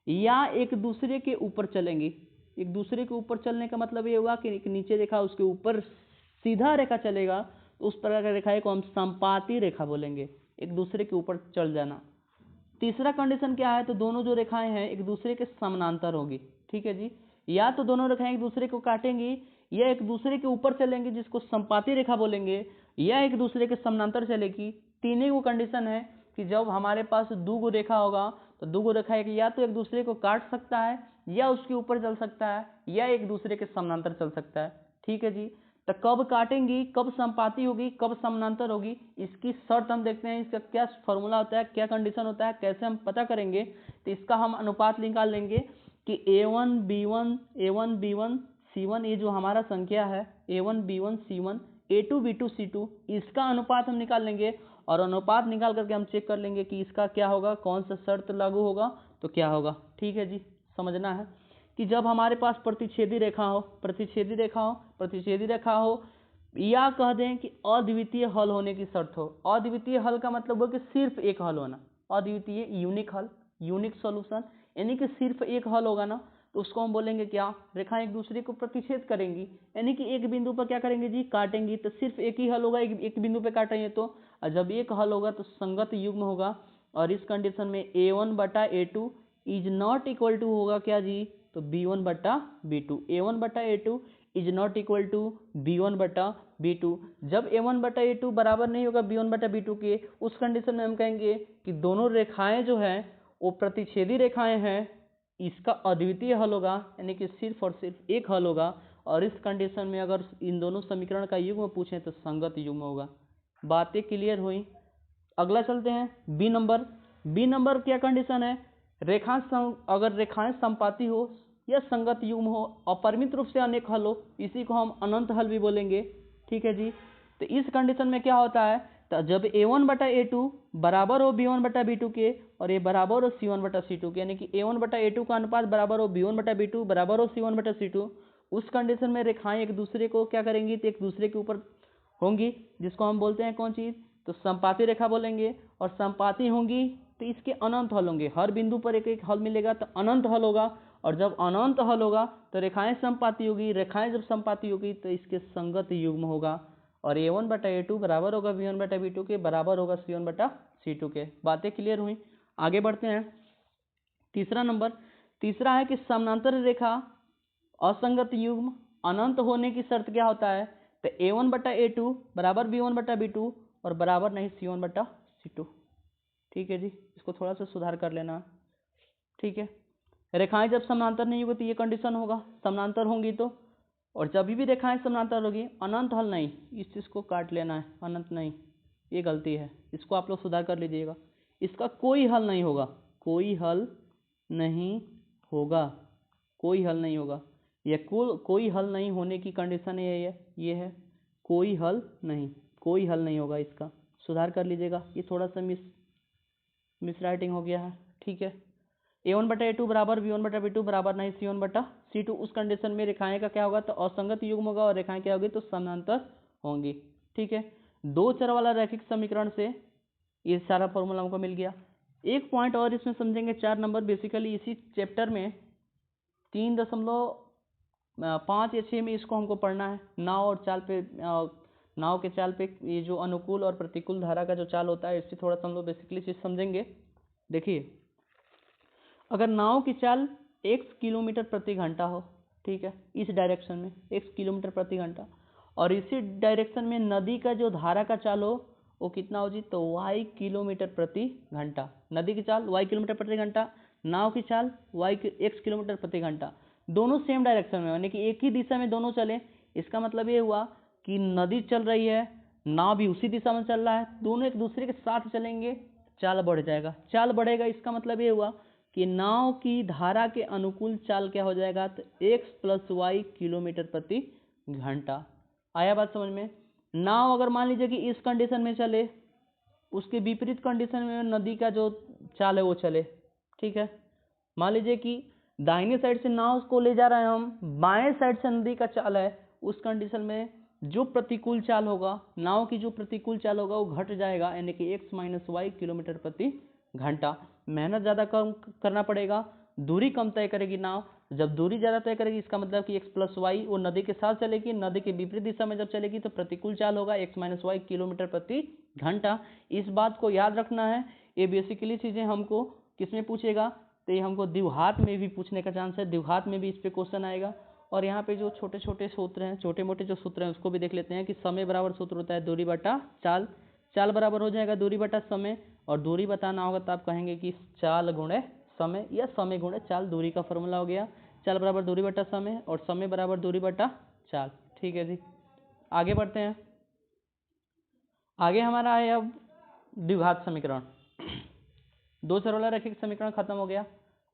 या एक दूसरे के ऊपर चलेंगी। एक दूसरे के ऊपर चलने का मतलब ये हुआ कि एक नीचे रेखा उसके ऊपर सीधा रेखा चलेगा, तो उस प्रकार की रेखा को हम संपाती रेखा बोलेंगे, एक दूसरे के ऊपर चल जाना। तीसरा कंडीशन क्या है? तो दोनों जो रेखाएं हैं एक दूसरे के समानांतर होगी। ठीक है जी, या तो दोनों रेखाएं एक दूसरे को काटेंगी, या एक दूसरे के ऊपर चलेंगी जिसको संपाती रेखा बोलेंगे, या एक दूसरे के समानांतर चलेगी। तीनों वो कंडीशन है कि जब हमारे पास दो गो रेखा होगा तो दो गो रेखा या तो एक दूसरे को काट सकता है, या उसके ऊपर चल सकता है, या एक दूसरे के समानांतर चल सकता है। ठीक है जी, तो कब काटेंगी, कब संपाती होगी, कब समानांतर होगी, इसकी शर्त हम देखते हैं। इसका क्या फॉर्मूला होता है, क्या कंडीशन होता है, कैसे हम पता करेंगे? तो इसका हम अनुपात निकाल लेंगे कि a1 b1 c1, ये जो हमारा संख्या है a1 b1 c1 a2 b2 c2, इसका अनुपात हम निकाल लेंगे। और अनुपात निकाल करके हम चेक कर लेंगे कि इसका क्या होगा, कौन सा शर्त लागू होगा तो क्या होगा। ठीक है जी, समझना है कि जब हमारे पास प्रतिच्छेदी रेखा हो, या कह दें कि अद्वितीय हल होने की शर्त हो। अद्वितीय हल का मतलब हो कि सिर्फ एक हल होना, अद्वितीय यूनिक हल, यूनिक सॉल्यूशन, यानी कि सिर्फ एक हल होगा ना, तो उसको हम बोलेंगे क्या? रेखा एक दूसरे को प्रतिच्छेद करेंगी, यानी कि एक बिंदु पर क्या करेंगे जी? काटेंगी। तो सिर्फ एक ही हल होगा, एक बिंदु पे काटेंगे तो, और जब एक हल होगा तो संगत युग्म होगा। और इस कंडीशन में a1/a2 is not equal to होगा क्या जी? तो b1/b2। a1/a2 is not equal to b1/b2। जब a1/a2 बराबर नहीं होगा b1/b2 के, उस कंडीशन में हम कहेंगे कि दोनों रेखाएं जो हैं वो प्रतिच्छेदी रेखाएं हैं, इसका अद्वितीय हल होगा, यानी कि सिर्फ और सिर्फ एक हल होगा। और इस कंडीशन में अगर इन दोनों समीकरण का युग्म पूछें तो संगत युग्म होगा। बातें क्लियर हुई? अगला चलते हैं बी नंबर क्या कंडीशन है? अगर रेखाएं संपाती हो या संगत युग्म हो, अपरिमित रूप से अनेक हल हो, इसी को हम अनंत हल भी बोलेंगे। ठीक है जी, तो इस कंडीशन में क्या होता है? तो जब a1/a2 बराबर हो b1/b2 के, और ये बराबर हो c1/c2 के, यानी कि a1/a2 का अनुपात बराबर हो b1/b2 बराबर हो c1/c2, उस कंडीशन में रेखाएं एक दूसरे को क्या करेंगी? तो एक दूसरे के ऊपर होंगी, जिसको हम बोलते हैं कौन चीज? तो संपाती रेखा बोलेंगे। और संपाती होंगी तो इसके अनंत हल होंगे, हर बिंदु पर एक एक हल मिलेगा तो अनंत हल होगा। और जब अनंत हल होगा तो रेखाएं संपाती होगी, रेखाएं जब संपाती होगी तो इसके संगत युग्म होगा। और a1/a2 बराबर होगा b1/b2 के, बराबर होगा c1/c2 के। बातें क्लियर हुई? आगे बढ़ते हैं। तीसरा है कि समानांतर रेखा असंगत युग्म अनंत होने की शर्त क्या होता है? तो a1/a2 बराबर b1/b2 और बराबर नहीं c1/c2। ठीक है जी, इसको थोड़ा सा सुधार कर लेना। ठीक है, रेखाएं जब समानांतर नहीं होगी तो ये कंडीशन होगा, समानांतर होंगी तो। और जब भी रेखाएं समानांतर होगी, अनंत हल नहीं, इस चीज को काट लेना है, अनंत नहीं, ये गलती है, इसको आप लोग सुधार कर लीजिएगा। इसका कोई हल नहीं होगा, कोई हल नहीं होगा, कोई हल नहीं होगा। ये कोई हल नहीं होने की कंडीशन है, ये है कोई हल नहीं, कोई हल नहीं होगा, इसका सुधार कर लीजिएगा। ये थोड़ा सा मिस राइटिंग हो गया है, ठीक है। A1/A2 बराबर B1/B2 बराबर नहीं C1/C2, उस कंडीशन में रेखाएं का क्या होगा, तो असंगत युग्म होगा, और रेखाएं क्या होगी, तो समानांतर होंगी, ठीक है। दो चर वाला रैखिक समीकरण से ये सारा फॉर्मूला हमको मिल गया। एक पॉइंट और इसमें समझेंगे, 4 नंबर, बेसिकली इसी चैप्टर में 3.5 या 6 में इसको हमको पढ़ना है। नाव और चाल पे, नाव के चाल पे ये जो अनुकूल और प्रतिकूल धारा का जो चाल होता है, इससे थोड़ा सा हम लोग बेसिकली चीज समझेंगे। देखिए, अगर नाव की चाल x किलोमीटर प्रति घंटा हो, ठीक है, इस डायरेक्शन में x किलोमीटर प्रति घंटा, और इसी डायरेक्शन में नदी का जो धारा का चाल हो वो कितना हो जी, तो y किलोमीटर प्रति घंटा। नदी की चाल y किलोमीटर प्रति घंटा, नाव की चाल x किलोमीटर प्रति घंटा, दोनों सेम डायरेक्शन में, यानी कि एक ही दिशा में दोनों चले। इसका मतलब ये हुआ कि नदी चल रही है, नाव भी उसी दिशा में चल रहा है, दोनों एक दूसरे के साथ चलेंगे, चाल बढ़ जाएगा। चाल बढ़ेगा, इसका मतलब ये हुआ कि नाव की धारा के अनुकूल चाल क्या हो जाएगा, तो x + y किलोमीटर प्रति घंटा। आया बात समझ में। नाव अगर मान लीजिए कि इस कंडीशन में चले, उसके विपरीत कंडीशन में नदी का जो चाल है वो चले, ठीक है। मान लीजिए कि दाहिने साइड से नाव को ले जा रहे हैं हम, बाएं साइड से नदी का चाल है, उस कंडीशन में जो प्रतिकूल चाल होगा, नाव की जो प्रतिकूल चाल होगा वो घट जाएगा, यानी कि x - y किलोमीटर प्रति घंटा। मेहनत ज़्यादा कम करना पड़ेगा, दूरी कम तय करेगी नाव। जब दूरी ज़्यादा तय करेगी, इसका मतलब कि x + y वो नदी के साथ चलेगी, नदी के विपरीत दिशा में जब चलेगी तो प्रतिकूल चाल होगा, x - y किलोमीटर प्रति घंटा। इस बात को याद रखना है। ये बेसिकली चीज़ें हमको किसमें पूछेगा, तो ये हमको द्विघात में भी पूछने का चांस है, द्विघात में भी इस पर क्वेश्चन आएगा। और यहाँ पे जो छोटे छोटे सूत्र हैं, छोटे मोटे जो सूत्र हैं, उसको भी देख लेते हैं कि समय बराबर सूत्र होता है दूरी बटा चाल, चाल बराबर हो जाएगा दूरी बटा समय, और दूरी बताना होगा तो आप कहेंगे कि चाल गुणे समय, या समय गुणे चाल, दूरी का फॉर्मूला हो गया। चाल बराबर दूरी बटा समय, और समय बराबर दूरी बटा चाल, ठीक है जी। आगे बढ़ते हैं। आगे हमारा है अब द्विघात समीकरण। दो चर वाला रैखिक समीकरण खत्म हो गया।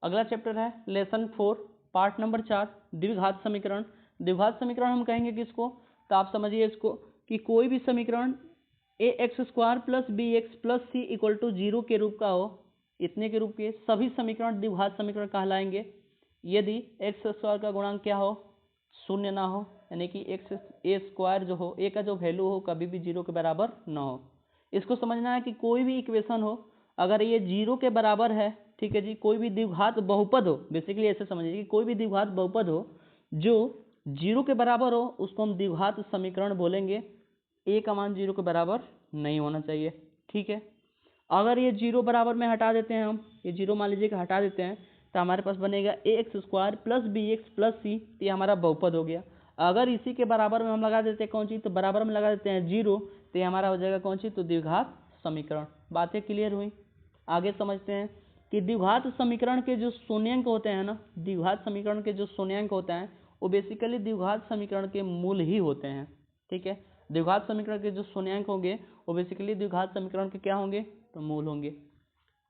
अगला चैप्टर है लेसन 4 पार्ट नंबर 4, द्विघात समीकरण। द्विघात समीकरण हम कहेंगे किसको, तो आप समझिए इसको कि कोई भी समीकरण ax² + bx + c = 0 के रूप का हो, इतने के रूप के सभी समीकरण द्विघात समीकरण कहलाएंगे। यदि x² का गुणांक क्या हो, शून्य ना हो, यानी कि a² जो हो, a का जो वैल्यू हो कभी भी 0 के बराबर ना हो। इसको समझना है कि कोई भी इक्वेशन हो, अगर ये 0 के बराबर है, ठीक है जी, कोई भी द्विघात बहुपद हो, बेसिकली ऐसे समझिए कि कोई भी द्विघात बहुपद हो जो 0 के बराबर हो, उसको हम द्विघात समीकरण बोलेंगे। a का मान 0 के बराबर नहीं होना चाहिए, ठीक है। अगर ये 0 बराबर में हटा देते हैं हम, ये 0 मान लीजिए कि हटा देते हैं, तो हमारे पास बनेगा ax² + bx + c, ये हमारा बहुपद हो गया। अगर इसी के बराबर में हम लगा देते हैं कौन सी, तो बराबर में लगा देते हैं 0, तो ये हमारा हो जाएगा कौन सी, तो द्विघात समीकरण। बातें क्लियर हुई। आगे समझते हैं कि द्विघात समीकरण के जो शून्यांक होते हैं ना, द्विघात समीकरण के जो शून्यांक होते हैं वो बेसिकली द्विघात समीकरण के मूल ही होते हैं, ठीक है। द्विघात समीकरण के जो शून्यांक होंगे वो बेसिकली द्विघात समीकरण के क्या होंगे, तो मूल होंगे।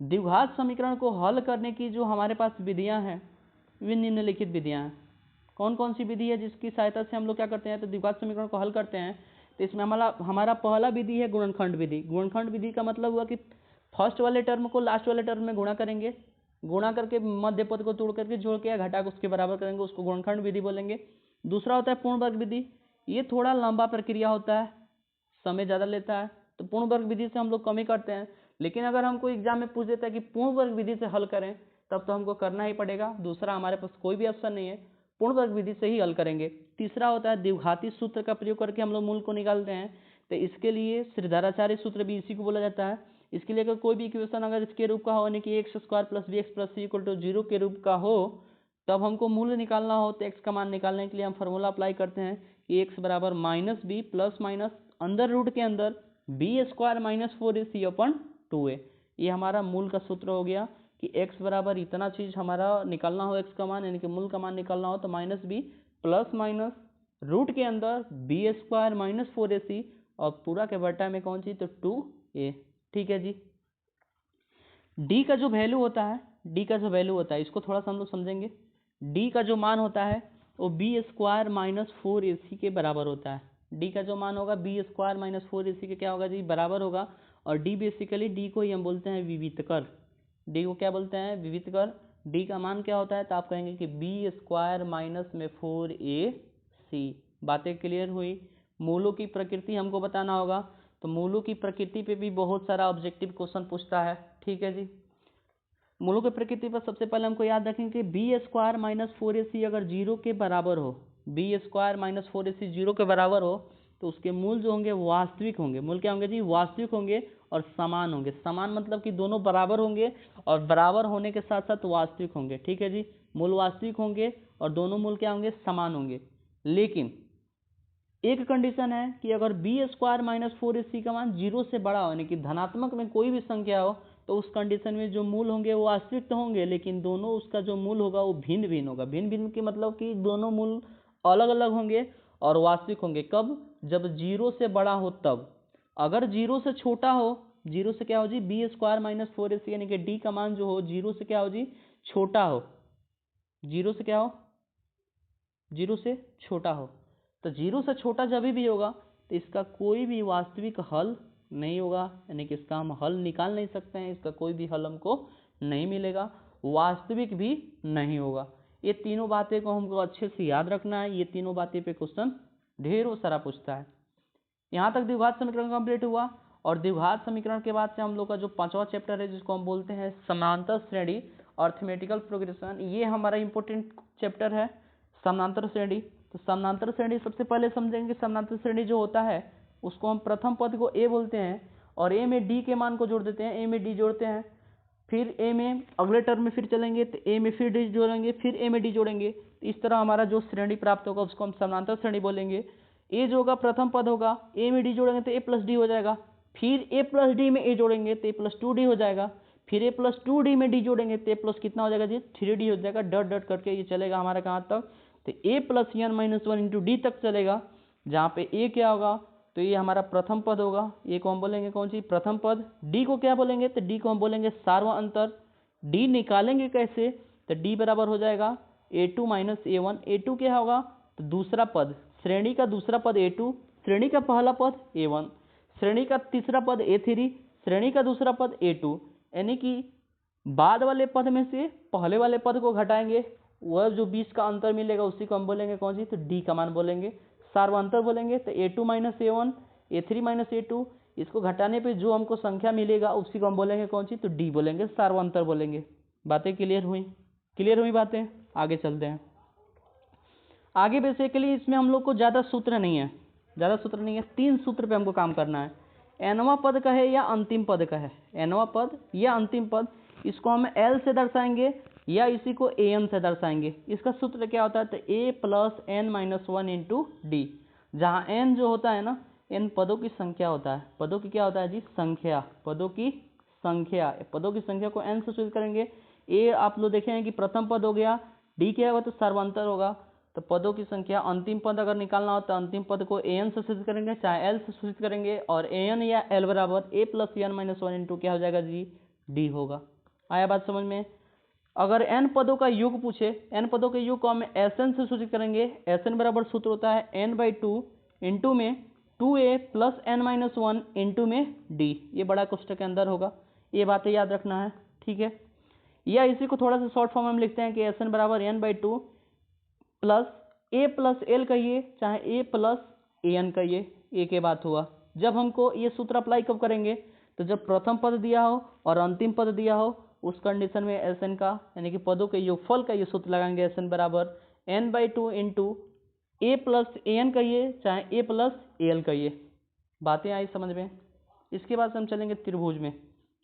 द्विघात समीकरण को हल करने की जो हमारे पास विधियां हैं, वे निम्नलिखित विधियां हैं। कौन कौन सी विधि है जिसकी सहायता से हम लोग क्या करते हैं, तो द्विघात समीकरण को हल करते हैं। तो इसमें हमारा पहला विधि है गुणनखंड विधि। गुणनखंड विधि का मतलब हुआ कि फर्स्ट वाले टर्म को लास्ट वाले टर्म में गुणा करेंगे, गुणा करके मध्य पद को तोड़ करके जोड़ के या घटा के उसके बराबर करेंगे, उसको गुणनखंड विधि बोलेंगे। दूसरा होता है पूर्ण वर्ग विधि। ये थोड़ा लंबा प्रक्रिया होता है, समय ज़्यादा लेता है, तो पूर्ण वर्ग विधि से हम लोग कम ही करते हैं। लेकिन अगर हमको एग्जाम में पूछ देता है कि पूर्ण वर्ग विधि से हल करें, तब तो हमको करना ही पड़ेगा, दूसरा हमारे पास कोई भी ऑप्शन नहीं है, पूर्ण वर्ग विधि से ही हल करेंगे। तीसरा होता है द्विघाती सूत्र का प्रयोग करके हम लोग मूल को निकालते हैं। तो इसके लिए श्रीधराचार्य सूत्र भी इसी को बोला जाता है। इसके लिए अगर कोई भी इक्वेशन अगर इसके रूप का हो, यानी कि x² + bx + c = 0 के रूप का हो, तब हमको मूल निकालना हो, तो x का मान निकालने के लिए हम फॉर्मूला अप्लाई करते हैं कि x बराबर -b ± अंदर रूट के अंदर b² - 4ac/2a। ये हमारा मूल का सूत्र हो गया कि x बराबर इतना चीज हमारा निकालना हो, x का मान यानी कि मूल का मान निकालना हो, तो -b ± रूट के अंदर b² - 4ac और पूरा के बटा में कौन सी, तो 2a। ठीक है जी। d का जो वैल्यू होता है, d का जो वैल्यू होता है, इसको थोड़ा सा हम लोग समझेंगे। d का जो मान होता है वो बी स्क्वायर माइनस 4ac के बराबर होता है। d का जो मान होगा बी स्क्वायर माइनस 4ac के क्या होगा जी, बराबर होगा। और d बेसिकली, d को ही हम बोलते हैं विवितकर। d को क्या बोलते हैं, विवितकर। d का मान क्या होता है, तो आप कहेंगे कि बी स्क्वायर माइनस में 4ac। बातें क्लियर हुई। मूलों की प्रकृति हमको बताना होगा, तो मूलों की प्रकृति पे भी बहुत सारा ऑब्जेक्टिव क्वेश्चन पूछता है। ठीक है जी। मूलों की प्रकृति पर सबसे पहले हमको याद रखेंगे कि बी स्क्वायर माइनस 4ac अगर 0 के बराबर हो, बी स्क्वायर माइनस 4ac 0 के बराबर हो, तो उसके मूल जो होंगे वास्तविक होंगे। मूल क्या होंगे जी, वास्तविक होंगे और समान होंगे। समान मतलब कि दोनों बराबर होंगे, और बराबर होने के साथ साथ वास्तविक होंगे। ठीक है जी। मूल वास्तविक होंगे और दोनों मूल क्या होंगे, समान होंगे। लेकिन एक कंडीशन है कि अगर बी स्क्वायर माइनस 4ac का मान 0 से बड़ा हो, यानी कि धनात्मक में कोई भी संख्या हो, तो उस कंडीशन में जो मूल होंगे वो वास्तविक तो होंगे, लेकिन दोनों उसका जो मूल होगा वो भिन्न भिन्न होगा। भिन्न भिन्न की मतलब कि दोनों मूल अलग अलग होंगे और वास्तविक होंगे। कब, जब 0 से बड़ा हो तब। अगर 0 से छोटा हो, 0 से क्या हो जी, बी स्क्वायर माइनस 4ac यानी कि डी का मान जो हो 0 से क्या हो जी, छोटा हो। 0 से क्या हो, 0 से छोटा हो। तो 0 से छोटा जब भी होगा तो इसका कोई भी वास्तविक हल नहीं होगा, यानी कि इसका हम हल निकाल नहीं सकते हैं, इसका कोई भी हल हमको नहीं मिलेगा, वास्तविक भी नहीं होगा। ये तीनों बातें को हमको अच्छे से याद रखना है। ये तीनों बातें पे क्वेश्चन ढेरों सारा पूछता है। यहाँ तक द्विघात समीकरण कंप्लीट हुआ। और द्विघात समीकरण के बाद से हम लोग का जो 5वां चैप्टर है, जिसको हम बोलते हैं समांतर श्रेणी, अर्थमेटिकल प्रोग्रेशन, ये हमारा इंपॉर्टेंट चैप्टर है, समांतर श्रेणी। तो समांतर श्रेणी सबसे पहले समझेंगे। समांतर श्रेणी जो होता है उसको हम प्रथम पद को a बोलते हैं, और a में d के मान को जोड़ देते हैं, a में d जोड़ते हैं, फिर a में अगले टर्म में फिर चलेंगे तो a में फिर d जोड़ेंगे, फिर a में d जोड़ेंगे। तो इस तरह हमारा जो श्रेणी प्राप्त होगा उसको हम समांतर श्रेणी बोलेंगे। a जो होगा प्रथम पद होगा, a में d जोड़ेंगे तो a प्लस डी हो जाएगा, फिर a प्लस डी में a जोड़ेंगे तो a प्लस 2d हो जाएगा, फिर a प्लस 2d में d जोड़ेंगे तो a प्लस कितना हो जाएगा जी, 3d हो जाएगा। डट डट करके ये चलेगा हमारा कहाँ तक, तो a plus n minus 1 into D तक चलेगा, जहाँ पे a क्या होगा, तो ये हमारा प्रथम पद होगा। ये को हम बोलेंगे कौन सी, प्रथम पद। d को क्या बोलेंगे, तो d को हम बोलेंगे सार्वअंतर। d निकालेंगे कैसे, तो d बराबर हो जाएगा a2 माइनस a1। a2 क्या होगा, तो दूसरा पद, श्रेणी का दूसरा पद a2, श्रेणी का पहला पद a1, श्रेणी का तीसरा पद a3, श्रेणी का दूसरा पद a2, यानी कि बाद वाले पद में से पहले वाले पद को घटाएंगे, वह जो बीच का अंतर मिलेगा उसी को हम बोलेंगे कौन सी, तो d का मान बोलेंगे, सार्वअंतर बोलेंगे। तो a2 minus a1, a3 minus a2, इसको घटाने पे जो हमको संख्या मिलेगा उसी को हम बोलेंगे कौन सी, तो d बोलेंगे, सार्वअंतर बोलेंगे। बातें क्लियर हुई, क्लियर हुई बातें। आगे चलते हैं। आगे बेसिकली इसमें हम लोग को ज़्यादा सूत्र नहीं है, ज़्यादा सूत्र नहीं है, 3 सूत्र पे हमको काम करना है। nवां पद का है या अंतिम पद का है, nवां पद या अंतिम पद, इसको हम l से दर्शाएंगे या इसी को an से दर्शाएंगे। इसका सूत्र क्या होता है, तो a plus n minus 1 into D, जहाँ n जो होता है ना, n पदों की संख्या होता है। पदों की क्या होता है जी, संख्या, पदों की संख्या। पदों की संख्या को n से सूचित करेंगे। a आप लोग देखेंगे कि प्रथम पद हो गया, d क्या होगा, तो सर्वांतर होगा। तो पदों की संख्या, अंतिम पद अगर निकालना हो तो अंतिम पद को an से सूचित करेंगे, चाहे l से सूचित करेंगे, और an या l बराबर a plus n minus 1 into क्या हो जाएगा जी, d होगा। आया बात समझ में। अगर n पदों का योग पूछे, n पदों के योग को हम Sn से सूचित करेंगे। Sn बराबर सूत्र होता है n/2 इंटू में 2a plus n minus 1 into में d। ये बड़ा कोष्टक के अंदर होगा, ये बातें याद रखना है, ठीक है। या इसी को थोड़ा सा शॉर्ट फॉर्म में हम लिखते हैं कि Sn बराबर n/2 plus a plus l कहिए, चाहे a प्लस an कहिए, a के बात हुआ। जब हमको ये सूत्र अप्लाई कब करेंगे, तो जब प्रथम पद दिया हो और अंतिम पद दिया हो, उस कंडीशन में Sn का, यानी कि पदों के योगफल का ये सूत्र लगाएंगे। Sn बराबर n/2 into a plus an कहिए, चाहे a प्लस al कहिए। बातें आई समझ में। इसके बाद से हम चलेंगे त्रिभुज में,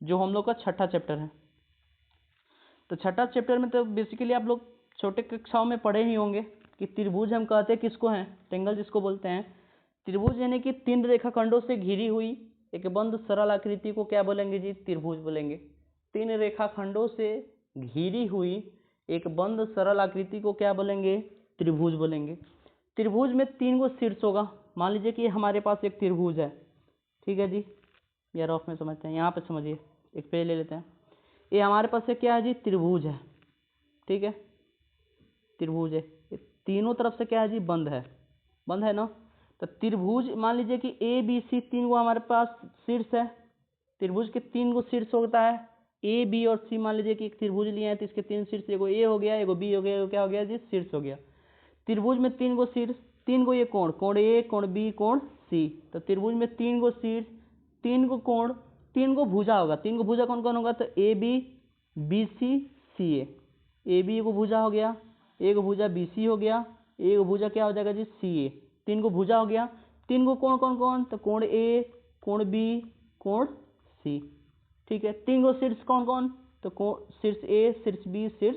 जो हम लोग का छठा चैप्टर है। तो छठा चैप्टर में तो बेसिकली आप लोग छोटे कक्षाओं में पढ़े ही होंगे कि त्रिभुज हम कहते हैं किसको हैं, ट्रेंगल जिसको बोलते हैं। त्रिभुज यानी कि 3 रेखाखंडों से घिरी हुई एक बंद सरल आकृति को क्या बोलेंगे जी, त्रिभुज बोलेंगे। 3 रेखाखंडों से घिरी हुई एक बंद सरल आकृति को क्या बोलेंगे, त्रिभुज बोलेंगे। त्रिभुज में 3 गो शीर्ष होगा, मान लीजिए कि हमारे पास एक त्रिभुज है, ठीक है जी, या रफ में समझते हैं, यहाँ पे समझिए, एक पे ले लेते हैं। ये हमारे पास से क्या है जी, त्रिभुज है, ठीक है, त्रिभुज है, ये तीनों तरफ से क्या है जी, बंद है ना। तो त्रिभुज मान लीजिए कि ए बी सी तीन को हमारे पास शीर्ष है, त्रिभुज के तीन को शीर्ष होता है, ए बी और सी। मान लीजिए कि एक त्रिभुज लिए हैं तो इसके तीन शीर्ष, एगो ए हो गया, एगो बी हो गया, एगो क्या हो गया जी, शीर्ष हो गया। त्रिभुज में तीन को शीर्ष, तीन को ये कोण, कोण ए, कोण बी, कोण सी। तो त्रिभुज में तीन को शीर्ष, तीन को कोण, तीन को भुजा होगा। तीन को भुजा कौन कौन होगा, तो A B, B C, C A B को भुजा हो गया, ए को भुजा बी सी हो गया, ए को भुजा क्या हो जाएगा जी, सी ए। तीन को भुजा हो गया। तीन को कोण कौन कौन, तो कोण ए, कोण बी, कोण सी, ठीक है। तीन को शीर्ष कौन कौन, तो कोण शीर्ष ए, शीर्ष बी, शीर्ष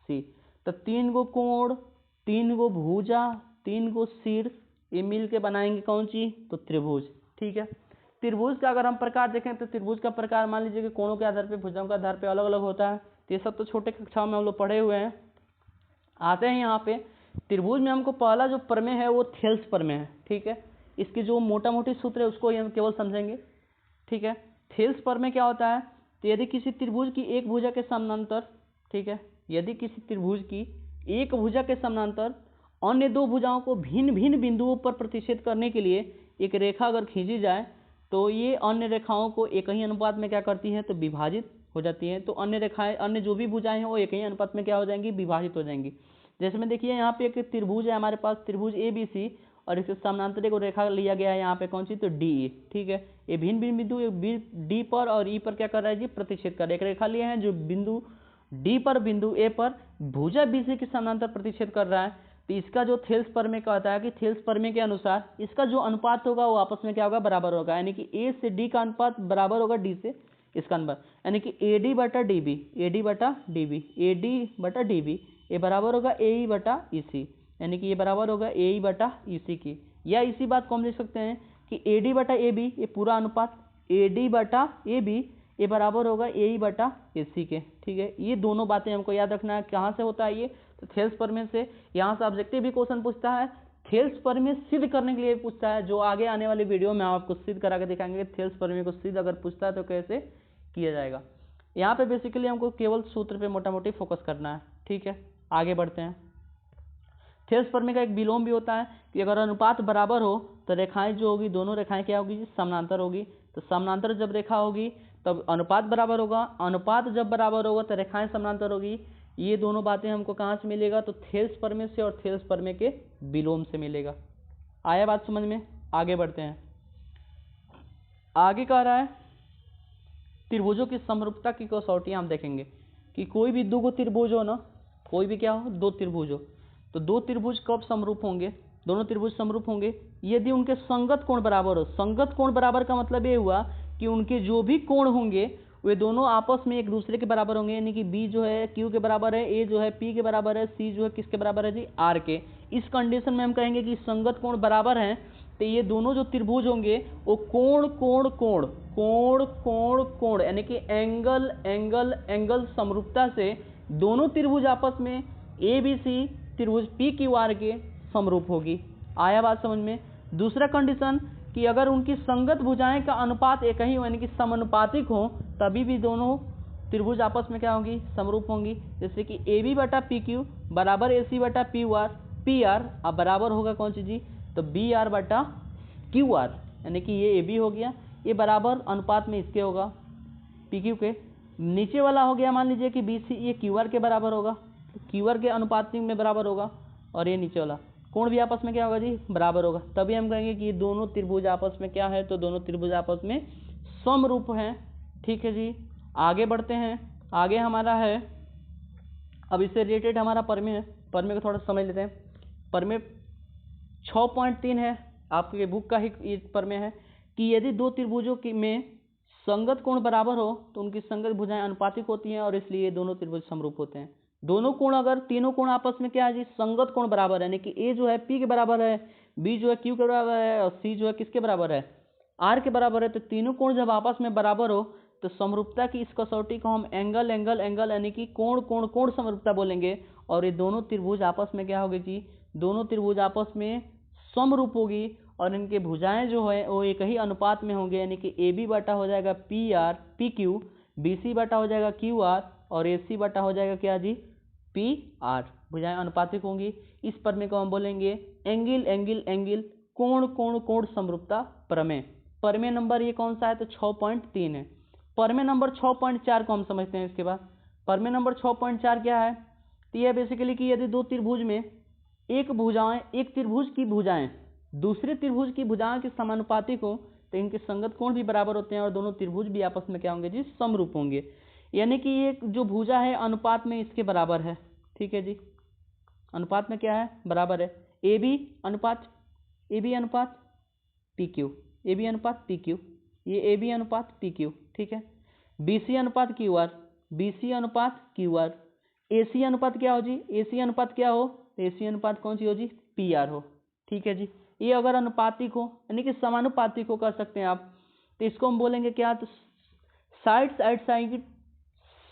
सी। तो तीन को कोण, तीन को भुजा, तीन को शीर्ष, ये मिल के बनाएंगे कौन सी, तो त्रिभुज, ठीक है। त्रिभुज का अगर हम प्रकार देखें तो त्रिभुज का प्रकार मान लीजिए कि कोणों के आधार पे, भुजाओं के आधार पे अलग अलग होता है। तो ये सब तो छोटे कक्षाओं में हम लोग पढ़े हुए हैं। आते हैं यहाँ पे त्रिभुज में, हमको पहला जो प्रमेय है वो थेल्स प्रमेय है, ठीक है। इसकी जो मोटा मोटी सूत्र है उसको हम केवल समझेंगे, ठीक है। थेल्स प्रमेय क्या होता है, तो यदि किसी त्रिभुज की एक भुजा के समानांतर, ठीक है, यदि किसी त्रिभुज की एक भुजा के समानांतर अन्य दो भुजाओं को भिन्न भिन्न बिंदुओं पर प्रतिच्छेद करने के लिए एक रेखा अगर खींची जाए तो ये अन्य रेखाओं को एक ही अनुपात में क्या करती हैं, तो विभाजित हो जाती हैं। तो अन्य रेखाएं, अन्य जो भी भुजाएं हैं वो एक ही अनुपात में क्या हो जाएंगी, विभाजित हो जाएंगी। जैसे में देखिए यहाँ पे एक त्रिभुज है हमारे पास, त्रिभुज ए बी सी, और इसके समानांतर को रेखा लिया गया है यहाँ पे कौन सी, तो डी ए, ठीक है। ये भिन्न भिन्न बिंदु डी पर और ई पर क्या कर रहा है जी, प्रतिच्छेद कर रहा है। एक रेखा लिए हैं जो बिंदु डी पर, बिंदु ए पर भुजा बी सी के समानांतर प्रतिच्छेद कर रहा है। तो इसका जो थेल्स प्रमेय कहता है कि थेल्स प्रमेय के अनुसार इसका जो अनुपात होगा वो आपस में क्या होगा, बराबर होगा। यानी कि ए से डी का अनुपात बराबर होगा डी से इसका अनुपात, यानी कि ए डी बटा डी बी, ए डी बटा डी बी, ए डी बटा डी बी, ये बराबर होगा ए ई बटा ई सी, यानी कि ये बराबर होगा ए ई बटा ई सी की। या इसी बात को हम लिख सकते हैं कि ए डी बटा ए बी, ये पूरा अनुपात ए डी बटा ए बी, ये बराबर होगा ए ई बटा ए सी के, ठीक है। ये दोनों बातें हमको याद रखना है। कहाँ से होता है ये, तो थेल्स प्रमेय से। यहाँ से ऑब्जेक्टिव भी क्वेश्चन पूछता है, थेल्स प्रमेय सिद्ध करने के लिए पूछता है, जो आगे आने वाले वीडियो में हम आपको सिद्ध करा के दिखाएंगे। थेल्स प्रमेय को सिद्ध अगर पूछता है तो कैसे किया जाएगा। यहाँ पे बेसिकली हमको केवल सूत्र पे मोटा मोटी फोकस करना है, ठीक है। आगे बढ़ते हैं। थेल्स प्रमेय का एक विलोम भी होता है कि अगर अनुपात बराबर हो तो रेखाएं जो होगी, दोनों रेखाएं क्या होगी, समानांतर होगी। तो समानांतर जब रेखा होगी तब अनुपात बराबर होगा, अनुपात जब बराबर होगा तो रेखाएं समानांतर होगी। ये दोनों बातें हमको कहाँ से मिलेगा, तो थेल्स प्रमेय से और थेल्स प्रमेय के विलोम से मिलेगा। आया बात समझ में। आगे बढ़ते हैं। आगे कह रहा है त्रिभुजों की समरूपता की कसौटियां हम देखेंगे कि कोई भी दो त्रिभुज हो ना, कोई भी क्या हो, दो त्रिभुज हो, तो दो त्रिभुज कब समरूप होंगे, दोनों त्रिभुज समरूप होंगे यदि उनके संगत कोण बराबर हो। संगत कोण बराबर का मतलब ये हुआ कि उनके जो भी कोण होंगे वे दोनों आपस में एक दूसरे के बराबर होंगे। यानी कि बी जो है क्यू के बराबर है, ए जो है पी के बराबर है, सी जो है किसके बराबर है जी, आर के। इस कंडीशन में हम कहेंगे कि संगत कोण बराबर हैं, तो ये दोनों जो त्रिभुज होंगे वो कोण कोण कोण कोण कोण कोण यानी कि एंगल एंगल एंगल समरूपता से दोनों त्रिभुज आपस में ए बी सी त्रिभुज पी क्यू आर के समरूप होगी। आया बात समझ में। दूसरा कंडीशन कि अगर उनकी संगत भुजाएं का अनुपात एक ही हो, यानी कि समानुपातिक हो, तभी भी दोनों त्रिभुज आपस में क्या होंगी, समरूप होंगी। जैसे कि ए बी बटा पी क्यू बराबर ए सी बटा पी आर, अब बराबर होगा कौन सी जी, तो बी आर बटा क्यू आर, यानी कि ये ए बी हो गया, ये बराबर अनुपात में इसके होगा पी क्यू के। नीचे वाला हो गया मान लीजिए कि बी सी, ये क्यू आर के बराबर होगा, क्यू आर के अनुपातिक में बराबर होगा। और ये नीचे वाला कोण भी आपस में क्या होगा जी, बराबर होगा। तभी हम कहेंगे कि ये दोनों त्रिभुज आपस में क्या है, तो दोनों त्रिभुज आपस में समरूप हैं। ठीक है जी, आगे बढ़ते हैं। आगे हमारा है, अब इससे रिलेटेड हमारा प्रमेय है, प्रमेय को थोड़ा समझ लेते हैं। प्रमेय 6.3 है, आपके बुक का ही ये प्रमेय है कि यदि दो त्रिभुजों की में संगत कोण बराबर हो तो उनकी संगत भुजाएं अनुपातिक होती हैं और इसलिए दोनों त्रिभुज समरूप होते हैं। दोनों कोण, अगर तीनों कोण आपस में क्या है जी, संगत कोण बराबर है, यानी कि ए जो है पी के बराबर है, बी जो है क्यू के बराबर है और सी जो है किसके बराबर है, आर के बराबर है। तो तीनों कोण जब आपस में बराबर हो तो समरूपता की इस कसौटी को हम एंगल एंगल एंगल यानी कि कोण कोण कोण समरूपता बोलेंगे। और ये दोनों त्रिभुज आपस में क्या होगी जी, दोनों त्रिभुज आपस में समरूप होगी और इनके भुजाएं जो है वो एक ही अनुपात में होंगे, यानी कि ए बी बटा हो जाएगा P R P Q, B C बटा हो जाएगा क्यू आर और ए सी बटा हो जाएगा क्या जी पी आर। भुजाएं अनुपातिक होंगी। इस प्रमेय को हम बोलेंगे एंगल एंगल एंगल कोण कोण कोण समरूपता प्रमेय। प्रमेय नंबर ये कौन सा है तो 6.3 है। प्रमेय नंबर 6.4 को हम समझते हैं। इसके बाद प्रमेय नंबर 6.4 क्या है तो यह बेसिकली कि यदि दो त्रिभुज में एक त्रिभुज की भुजाएं दूसरे त्रिभुज की भुजाओं के समानुपातिक हो तो इनके संगत कोण भी बराबर होते हैं और दोनों त्रिभुज भी आपस में क्या होंगे जी समरूप होंगे। यानी कि ये जो भुजा है अनुपात में इसके बराबर है। ठीक है जी, अनुपात में क्या है बराबर है। ए बी अनुपात पी क्यू, ए बी अनुपात पी क्यू, ये ए बी अनुपात पी क्यू। ठीक है, बी सी अनुपात क्यू आर, बी सी अनुपात क्यू आर, ए सी अनुपात क्या हो जी, ए सी अनुपात क्या हो, ए सी अनुपात कौन सी हो जी पी आर हो। ठीक है जी, ये अगर अनुपातिक हो यानी कि समानुपातिक हो कर सकते हैं आप, तो इसको हम बोलेंगे क्या तो साइड साइड साइड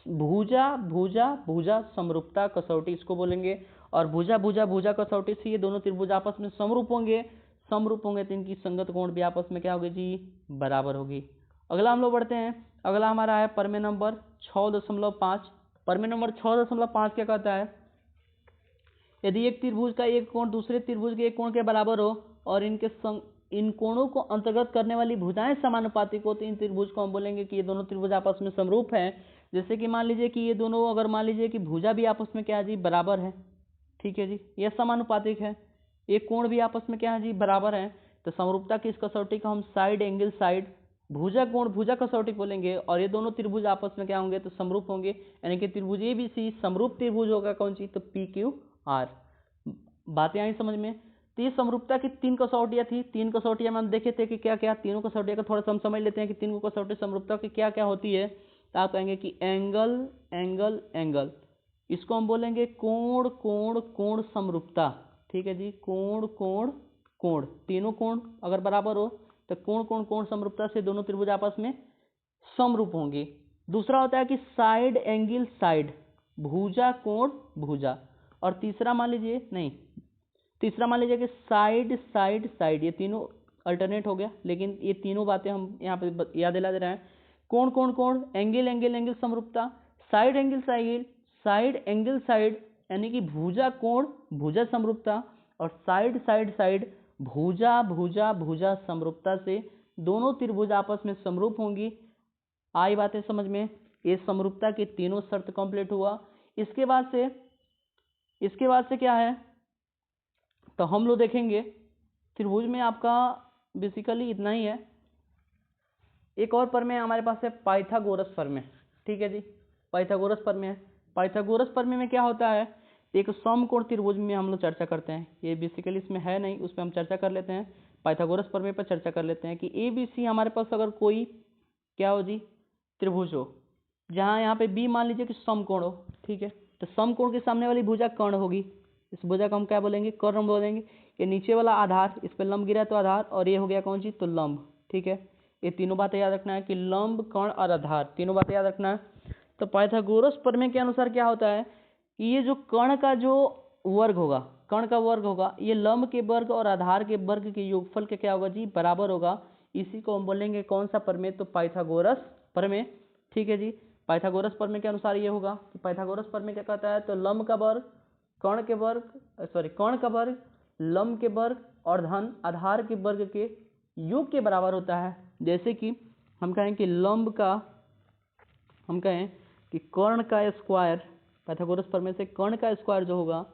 भुजा भुजा भुजा समरूपता कसौटी इसको बोलेंगे। और भुजा भुजा भुजा कसौटी से ये दोनों त्रिभुज आपस में समरूप होंगे तो इनकी संगत कोण भी आपस में क्या होगी जी बराबर होगी। अगला हम लोग बढ़ते हैं। अगला हमारा है प्रमेय नंबर 6.5। प्रमेय नंबर 6.5 क्या कहता है, यदि एक त्रिभुज का एक कोण दूसरे त्रिभुज के एक कोण के बराबर हो और इन कोणों को अंतर्गत करने वाली भुजाएं समानुपातिक हो तो इन त्रिभुज को हम बोलेंगे कि ये दोनों त्रिभुज आपस में समरूप हैं। जैसे कि मान लीजिए कि ये दोनों अगर मान लीजिए कि भुजा भी आपस में क्या है जी बराबर है। ठीक है जी, ये समानुपातिक है, एक कोण भी आपस में क्या है जी बराबर है, तो समरूपता की इस कसौटी को हम साइड एंगल साइड भुजा कोण भुजा कसौटी बोलेंगे। और ये दोनों त्रिभुज आपस में क्या होंगे तो समरूप होंगे, यानी कि त्रिभुज ए बी सी समरूप त्रिभुज होगा कौन सी तो पी क्यू आर। बातें आई समझ में। तो ये समरूपता की 3 कसौटियां थी। 3 कसौटियां में हम देखे थे कि क्या क्या, तीनों कसौटियां का थोड़ा सा हम समझ लेते हैं कि तीनों कसौटी समरूपता की क्या क्या होती है। तो आप कहेंगे कि एंगल एंगल एंगल, इसको हम बोलेंगे कोण कोण कोण समरूपता। ठीक है जी, कोण कोण कोण, तीनों कोण अगर बराबर हो तो कोण कोण कोण समरूपता से दोनों त्रिभुज आपस में समरूप होंगे। दूसरा होता है कि साइड एंगल साइड भुजा कोण भुजा। और तीसरा मान लीजिए कि साइड साइड साइड, ये तीनों अल्टरनेट हो गया, लेकिन ये तीनों बातें हम यहाँ पे याद दिला दे रहे हैं। कोण कोण कोण एंगल एंगल एंगल समरूपता, side angle side angle side यानी कि भुजा कोण भुजा समरूपता, और साइड साइड साइड भुजा भुजा भुजा समरूपता से दोनों त्रिभुज आपस में समरूप होंगी। आई बातें समझ में। ये समरूपता की तीनों शर्त कंप्लीट हुआ। इसके बाद से क्या है तो हम लोग देखेंगे त्रिभुज में आपका बेसिकली इतना ही है। एक और प्रमेय हमारे पास है पाइथागोरस प्रमेय। ठीक है जी, पाइथागोरस प्रमेय है। पाइथागोरस प्रमेय में क्या होता है, एक समकोण त्रिभुज में हम लोग चर्चा करते हैं। ये बेसिकली इसमें है नहीं, उस पर हम चर्चा कर लेते हैं। पाइथागोरस प्रमेय पर चर्चा कर लेते हैं कि ए बी सी हमारे पास अगर कोई क्या हो जी त्रिभुज हो, जहाँ यहाँ पे बी मान लीजिए कि समकोण हो। ठीक है, तो समकोण के सामने वाली भुजा कर्ण होगी। इस भुजा को हम क्या बोलेंगे कर्ण बोलेंगे। ये नीचे वाला आधार, इस पर लंब गिरा तो आधार, और ये हो गया कौन सी तो लंब। ठीक है, ये तीनों बातें याद रखना है कि लंब कर्ण और आधार तीनों बातें याद रखना है। तो पाइथागोरस प्रमेय के अनुसार क्या होता है कि ये जो कर्ण का जो वर्ग होगा, कर्ण का वर्ग होगा, ये लंब के वर्ग और आधार के वर्ग के योगफल के क्या होगा जी बराबर होगा। इसी को हम बोलेंगे कौन सा प्रमेय तो पाइथागोरस प्रमेय। ठीक है जी, पाइथागोरस प्रमेय के अनुसार ये होगा कि पाइथागोरस प्रमेय क्या कहता है तो लंब का वर्ग कर्ण के वर्ग कर्ण का वर्ग लंब के वर्ग और धन आधार के वर्ग के योग के बराबर होता है। जैसे कि हम कहें कि कर्ण का स्क्वायर, पाइथागोरस प्रमेय से कर्ण का स्क्वायर जो होगा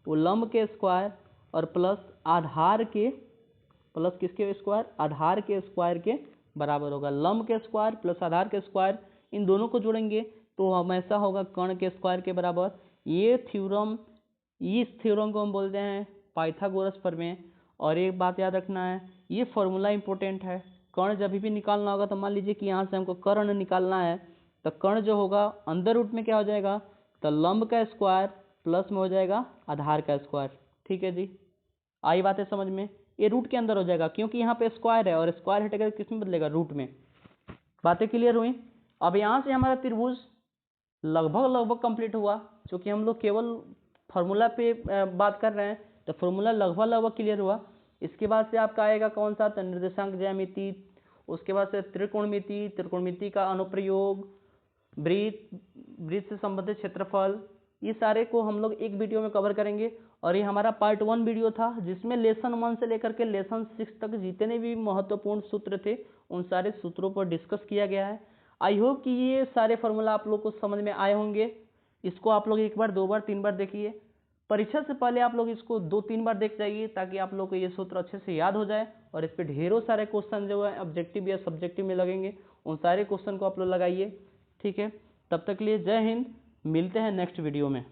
वो लंब के स्क्वायर और प्लस आधार के प्लस किसके स्क्वायर आधार के स्क्वायर के बराबर होगा। लंब के स्क्वायर प्लस आधार के स्क्वायर, इन दोनों को जोड़ेंगे तो हमेशा होगा कर्ण के स्क्वायर के बराबर। इस थ्योरम को हम बोलते हैं पाइथागोरस प्रमेय। और एक बात याद रखना है, ये फॉर्मूला इंपॉर्टेंट है। कर्ण जब भी निकालना होगा तो मान लीजिए कि यहाँ से हमको कर्ण निकालना है, तो कर्ण जो होगा अंदर रूट में क्या हो जाएगा तो लंब का स्क्वायर प्लस में हो जाएगा आधार का स्क्वायर। ठीक है जी, आई बातें समझ में। ये रूट के अंदर हो जाएगा क्योंकि यहाँ पे स्क्वायर है और स्क्वायर हटेगा किस में बदलेगा रूट में। बातें क्लियर हुई। अब यहाँ से हमारा त्रिभुज लगभग कंप्लीट हुआ। क्योंकि हम लोग केवल फार्मूला पे बात कर रहे हैं तो फार्मूला लगभग क्लियर हुआ। इसके बाद से आपका आएगा कौन सा, तो निर्देशांक ज्यामिति, उसके बाद से त्रिकोणमिति, त्रिकोणमिति का अनुप्रयोग, वृत्त, वृत्त से संबंधित क्षेत्रफल, ये सारे को हम लोग एक वीडियो में कवर करेंगे। और ये हमारा पार्ट 1 वीडियो था जिसमें लेसन 1 से लेकर के लेसन 6 तक जितने भी महत्वपूर्ण सूत्र थे उन सारे सूत्रों पर डिस्कस किया गया है। आई होप कि ये सारे फार्मूला आप लोग को समझ में आए होंगे। इसको आप लोग एक बार, 2 बार, 3 बार देखिए। परीक्षा से पहले आप लोग इसको 2-3 बार देख जाइए ताकि आप लोग को ये सूत्र अच्छे से याद हो जाए। और इस पे ढेरों सारे क्वेश्चन जो है ऑब्जेक्टिव या सब्जेक्टिव में लगेंगे, उन सारे क्वेश्चन को आप लोग लगाइए। ठीक है, तब तक के लिए जय हिंद, मिलते हैं नेक्स्ट वीडियो में।